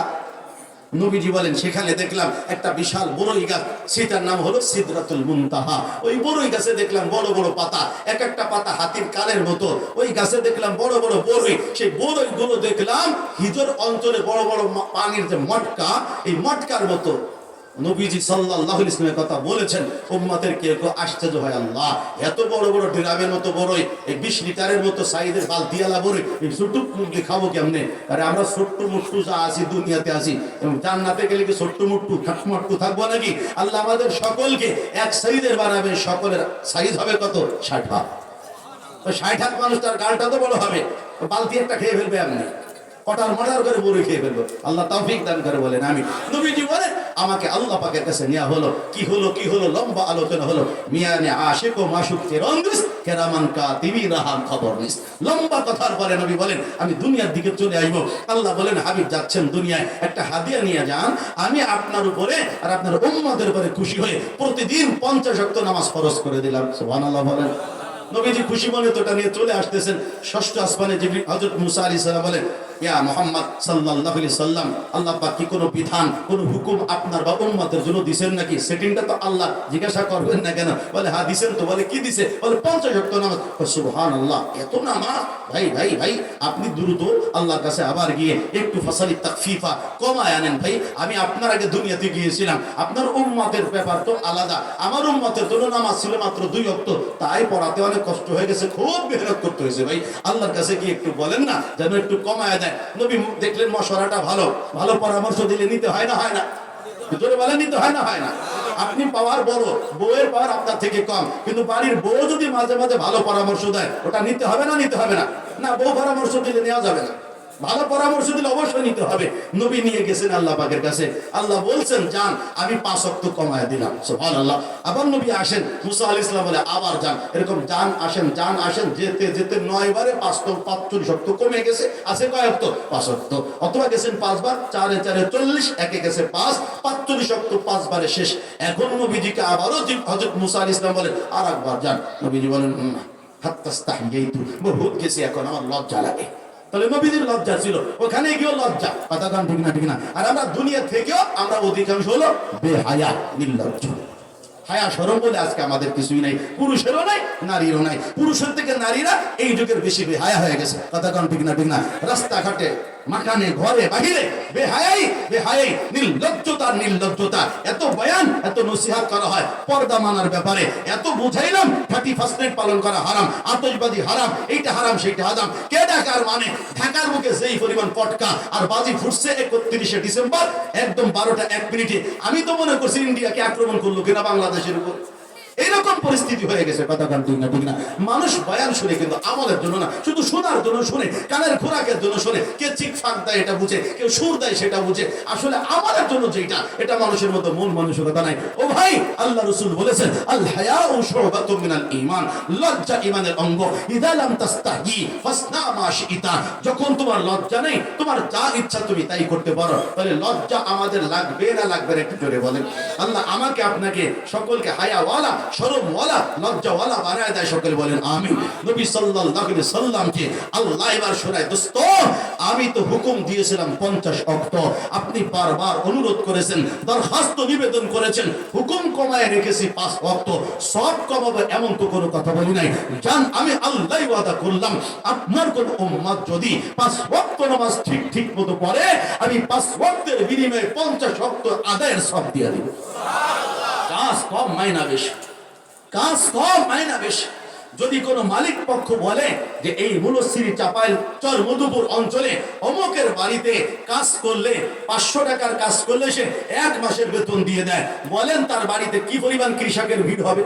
নবীজি বলেন সেখানে দেখলাম একটা বিশাল বড়ই গাছ, সেটার নাম হলো সিদরাতুল মুনতাহা। ওই বড়ই গাছে দেখলাম বড় বড় পাতা, এক একটা পাতা হাতির কানের মতো। ওই গাছে দেখলাম বড় বড় বড়ই, সেই বড়ইগুলো দেখলাম হিজর অঞ্চলে বড় বড় পানির যে মটকা, এই মটকার মতো। নবীজি সাল্লাল্লাহু আলাইহি ওয়াসাল্লামের কথা বলেছেন, উম্মতের কেউ কেউ আশ্চর্য হয়, আল্লাহ এত বড় বড় ড্রামের মতো বড়ই, এই 20 লিটারের মতো সাইজের বালতিওয়ালা বড়ই, এই ছোট্ট মুখে খাবো কেমনে? আরে আমরা ছোট্ট মুট্টু যা আছি দুনিয়াতে আছি, এবং জান্নাতে গেলে কি ছোট্ট মুট্টু খাটমট্টু থাকবো নাকি? আল্লাহ আমাদের সকলকে এক সাইজের বানাবে, সকলের সাইজ হবে কত? 60 হাত। তো 60 হাত মানুষ, তার গালটা তো বড় হবে, বালতি একটা খেয়ে ফেলবে আপনি, কটার মটার করে বড়ি খেয়ে ফেলবো। আল্লাহ তৌফিক দান করে বলেন আমিন। নবীজি বলেন আমাকে আল্লাহ পাকের কাছে নেওয়া হলো। কি হলো? কি হলো? লম্বা আলোচনা হলো। মিয়ানে আশিক ও মাশুক কেরামনিস কেরামান কাতিবিনা হাম খবর নিস। লম্বা কথার পরে নবী বলেন আমি দুনিয়ার দিকে চলে আসবো। আল্লাহ বলেন হাবিব যাচ্ছেন দুনিয়ায়, একটা হাদিয়া নিয়ে যান, আমি আপনার উপরে আর আপনার উম্মতের উপরে খুশি হয়ে প্রতিদিন 50 ওয়াক্ত নামাজ ফরজ করে দিলাম। সুবহানাল্লাহ বলেন। নবীজি খুশি মনে তো নিয়ে চলে আসতেছেন। ষষ্ঠ আসমানে জিবরিল হযরত মুসা আলাইহিস সালাম বলেন ইয়া মুহাম্মদ সাল্লাল্লাহু আলাইহি সাল্লাম, আল্লাহ পাক কি কোনো বিধান, কোনো হুকুম আপনার বা উম্মতের জন্য দিবেন নাকি? সেটিংটা তো আল্লাহ, জিজ্ঞাসা করবেন না কেন? বলে হ্যাঁ দিবেন তো। বলে কি দিছে? বলে 50 ওয়াক্ত নামাজ। সুবহানাল্লাহ, এত নামাজ! ভাই ভাই ভাই, আপনি দ্রুত আল্লাহর কাছে আবার গিয়ে একটু ফাসালি তাকফিফা কমায় আনেন। ভাই আমি আপনার আগে দুনিয়াতে গিয়েছিলাম, আপনার উম্মতের ব্যাপার তো আলাদা। আমার উম্মতের জন্য নামাজ ছিল মাত্র 2 ওয়াক্ত, তাই পড়াতে অনেক কষ্ট হয়ে গেছে, খুব মেহনত করতে হয়েছে। ভাই আল্লাহর কাছে গিয়ে একটু বলেন না যেন একটু কমায় দেয়। নবী দেখলেন মশলাটা ভালো, ভালো পরামর্শ দিলে নিতে হয় না? হয় না? জোরে বলেন নিতে হয় না? হয় না? আপনি পাওয়ার বড়, বউয়ের পাওয়ার আপনার থেকে কম, কিন্তু বাড়ির বউ যদি মাঝে মাঝে ভালো পরামর্শ দেয়, ওটা নিতে হবে না? নিতে হবে না? না, বউ পরামর্শ দিলে নেওয়া যাবে না, ভালো পরামর্শ দিলে অবশ্যই নিতে হবে। নবী নিয়ে গেছেন আল্লাহ পাকের কাছে, আল্লাহ বলছেন যান, আমি 5 ওয়াক্ত কমায় দিলাম। সুবহানাল্লাহ। আবার নবী আসেন, মুসা আলাইহিস সালাম বলে আবার যান, এরকম যান আসেন যান আসেন, যেতে যেতে 9 বারে 45 ওয়াক্ত কমে গেছে। আছে কয় ওয়াক্ত? 5 ওয়াক্ত। অথবা গেছেন 5 বার, 4 4 40, একে গেছে 5, 45 ওয়াক্ত 5 বারে শেষ। এখন নবীজিকে আবারও হযরত মুসা আলাইহিস সালাম বলেন আর একবার যান। নবীজি বলেন হাত্তাস্তাহিয়াইতু, বহুত গেছি, এখন আমার লজ্জা লাগে। তাহলে নবীজির লজ্জা ছিল, ওখানে গিয়েও লজ্জা। কথা কান ঠিক না? ঠিক না? আর আমরা দুনিয়া থেকেও আমরা অধিকাংশ হলো বেহায়া, নির্লজ্জ। হায়া শরম বলে আজকে আমাদের কিছুই নাই, পুরুষেরও নাই, নারীরও নাই। পুরুষের থেকে নারীরা এই যুগের বেশি বেহায়া হয়ে গেছে। কথা কান ঠিক না? ঠিক না? রাস্তাঘাটে, মাকানে, ঘরে, বাহিরে বেহায়াই বেহায়াই, নির্লজ্জতা নির্লজ্জতা। এত বয়ান, এত নসিহত করা হয় পর্দা মানার ব্যাপারে, এত বুঝাইলাম 31st নাইট পালন করা হারাম, আতশবাজি হারাম, এইটা হারাম সেইটা হারাম। কে ঢাকার মানে? ঢাকার মুখে যেই পরিমাণ পটকা আর বাজি ফুটছে 31শে ডিসেম্বর একদম 12টা 1 মিনিটে, আমি তো মনে করছি ইন্ডিয়াকে আক্রমণ করলো কিনা বাংলাদেশের উপর। এইরকম পরিস্থিতি হয়ে গেছে। কথা কান ঠিক না? ঠিক না? মানুষ বয়ান শুনে কিন্তু আমলের জন্য না, শুধু শোনার জন্য শুনে, কানের খোরাকের জন্য শুনে। কে চিক ফাঁক দেয় এটা বুঝে, কেউ সুর দেয় সেটা বুঝে, আসলে আমলের জন্য যেটা, এটা মানুষের মতো মন মানসিকতা নাই। ও ভাই, আল্লাহ রাসূল বলেছেন আল হায়াউ শুবাতুম মিনাল ঈমান, লজ্জা ঈমানের অঙ্গ। ইযা লাম তাস্তাহি ফাসনা মা শিতা, যখন তোমার লজ্জা নেই, তোমার যা ইচ্ছা তুমি তাই করতে পারো। তাহলে লজ্জা আমাদের লাগবে না লাগবে না একটু জোরে বলেন। আল্লাহ আমাকে আপনাকে সকলকে হায়াওয়ালা, শরমওয়ালা, লজ্জাওয়ালা বানায় দেয়। সকলে বলেন আমিন। নবী সাল্লাল্লাহু আলাইহি সাল্লামকে আল্লাহ এবার শোনায়, দোস্ত আমি তো হুকুম দিয়েছিলাম 50 ওয়াক্ত, আপনি বারবার অনুরোধ করেছেন, দরখাস্ত নিবেদন করেছেন, হুকুম কমায় রেখেছি 5 ওয়াক্ত। সব কমাবো এমন তো কোনো কথা বলি নাই। জান আমি আল্লাহই ওয়াদা করলাম, আপনার কোন উম্মত যদি 5 ওয়াক্ত নামাজ ঠিক ঠিক মতো পড়ে, আমি 5 ওয়াক্তের বিনিময়ে 50 ওয়াক্ত আদায়ের সব দিয়ে দিব। কাজ কম মাইনা বেশি, কাজ কম মাইনা বেশি। যদি কোনো মালিক পক্ষ বলে যে এই মুলসিরি চাপাইল চর মধুপুর অঞ্চলে অমুকের বাড়িতে কাজ করলে 500 টাকার কাজ করলে সে 1 মাসের বেতন দিয়ে দেয়, বলেন তার বাড়িতে কি পরিমাণ কৃষকের ভিড় হবে?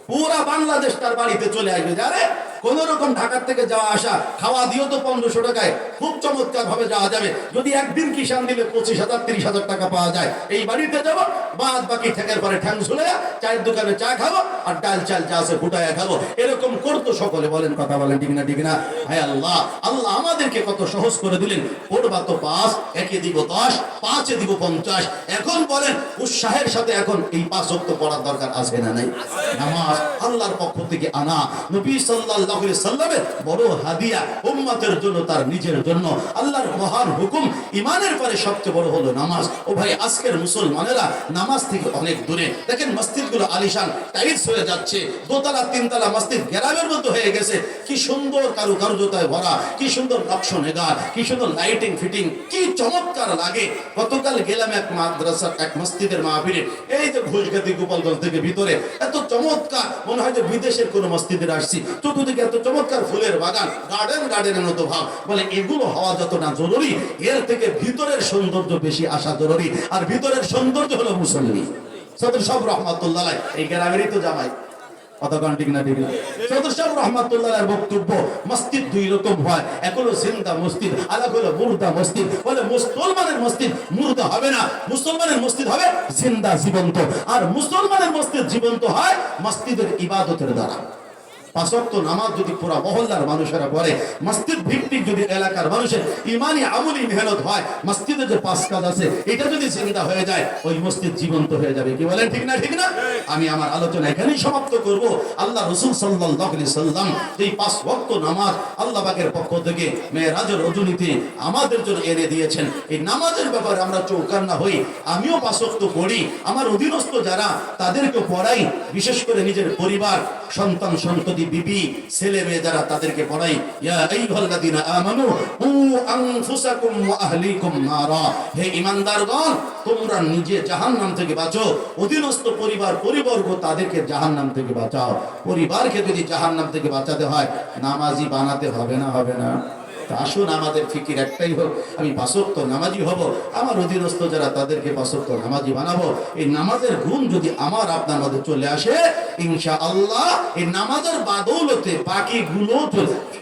পুরা বাংলাদেশ তার বাড়িতে চলে আসবে। আরে কোন রকম ঢাকার থেকে যাওয়া আসা খাওয়া দিও তো 1500 টাকায় খুব চমৎকার ভাবে যাওয়া যাবে। যদি একদিন কিষান দিলে 25,000 30,000 টাকা পাওয়া যায়, এই বাড়িতে যাবো, বাদ বাকি ঠেকের পরে ঠ্যাং ঝুলে চায়ের দোকানে চা খাবো আর ডাল চাল চা আছে ফুটাইয়া খাবো, এরকম করতো সকলে। বলেন কথা বলেন ঠিক না ঠিক না? হায় আল্লাহ, আল্লাহ আমাদেরকে কত সহজ করে দিলেন। পড়বা তো 5, 1 দিব 10, 5 দিব 50। এখন বলেন উৎসাহের সাথে এখন এই 5 ওয়াক্ত পড়ার দরকার আছে না নাই? নামাজ আল্লাহর পক্ষ থেকে আনা, নবী সাল্লাল্লাহু আলাইহি সাল্লামের বড় হাদিয়া উম্মতের জন্য, তার নিজের জন্য। আল্লাহর মহান হুকুম, ইমানের পরে সবচেয়ে বড় হলো নামাজ। ও ভাই, আজকের মুসলমানেরা নামাজ থেকে অনেক দূরে। দেখেন মসজিদগুলো আলিশান টাইলস হয়ে যাচ্ছে, 2 তলা 3 তলা মসজিদ গ্রামের মতো হয়ে গেছে। কি সুন্দর কারুকার্যতায় ভরা, কি সুন্দর নকশা নেগার, কি সুন্দর লাইটিং ফিটিং, কি চমৎকার লাগে। গতকাল গেলাম এক মাদ্রাসার এক মসজিদের মাহফিলে, এই যে ঘোষগাতি গোপালগঞ্জ থেকে ভিতরে, এত চমৎকার মনে হয় যে বিদেশের কোন মসজিদে আসছি। চতুর্দিকে এত চমৎকার ফুলের বাগান, গার্ডেনের মতো ভাব। বলে এগুলো হওয়া যত না জরুরি, এর থেকে ভিতরের সৌন্দর্য বেশি আসা জরুরি। আর ভিতরের সৌন্দর্য হলো মুসল্লি। সদর সাহেব রহমাতুল্লাহ আলাইহি, এই গ্রামেরই তো জামাই, কতক্ষণ ঠিক না ঠিক না? সদর সাহেব রহমাতুল্লাহ আলাইহির বক্তব্য, মসজিদ 2 রকম হয়, এক হলো জিন্দা মসজিদ, আরেক হলো মুর্দা মসজিদ। বলে মুসলমানের মসজিদ মুর্দা হবে না, মুসলমানের মসজিদ হবে জিন্দা, জীবন্ত। আর মুসলমানের মসজিদ জীবন্ত হয় মসজিদের ইবাদতের দ্বারা। 5 ওয়াক্ত নামাজ যদি পুরা মহল্লার মানুষেরা পড়ে, মসজিদ ভিত্তিক যদি এলাকার মানুষের ইমানি আমলি মেহনত হয়, মসজিদে যে 5 কাজ আছে এটা যদি জিন্দা হয়ে যায়, ওই মসজিদ জীবন্ত হয়ে যাবে। কি বলেন ঠিক না ঠিক না? আমি আমার আলোচনা এখানেই সমাপ্ত করব। আল্লাহ রাসূল সাল্লাল্লাহু আলাইহি সাল্লাম এই 5 ওয়াক্ত নামাজ আল্লাহ পাকের পক্ষ থেকে মেরাজের রজনীতে আমাদের জন্য এনে দিয়েছেন। এই নামাজের ব্যাপারে আমরা চৌকান্না হই। আমিও 5 ওয়াক্ত পড়ি, আমার অধীনস্থ যারা তাদেরকে পড়াই, বিশেষ করে নিজের পরিবার, সন্তান সন্ততি, বিবি, ছেলে মেয়ে যারা, তাদেরকে পড়াই। ইয়া আইয়ুহাল্লাযীনা আমানু কু আনফুসাকুম ওয়া আহলিকুম নারা, হে ঈমানদারগণ, তোমরা নিজে জাহান্নাম থেকে বাঁচো, অধীনস্থ পরিবার পরিবর্গ তাদেরকে জাহান্নাম থেকে বাঁচাও। পরিবারকে যদি জাহান্নাম থেকে বাঁচাতে হয়, নামাজি বানাতে হবে না? হবে না? আসুন আমাদের ফিকির একটাই হোক, আমি 5 ওয়াক্ত নামাজি হব, আমার অধীনস্থ যারা তাদেরকে 5 ওয়াক্ত নামাজি বানাবো। এই নামাজের গুণ যদি আমার আপনার মধ্যে চলে আসে, ইনশাআল্লাহ এই নামাজের বাদৌলতে বাকিগুলো চলে আসবে।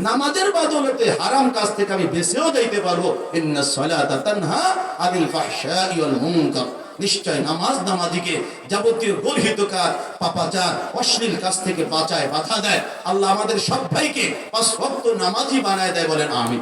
নামাজের বদৌলতে হারাম কাজ থেকে আমি বেঁচেও যাইতে পারবো। ইন্নাস সালাতা তানহা আনিল ফাহশাই ওয়াল মুনকার, নিশ্চয় নামাজ নামাজিকে যাবতীয় গর্হিত কাজ, পাপাচার, অশ্লীল কাজ থেকে বাঁচায়, বাধা দেয়। আল্লাহ আমাদের সব ভাইকে 5 ওয়াক্ত নামাজি বানায় দেয়। বলেন আমিন।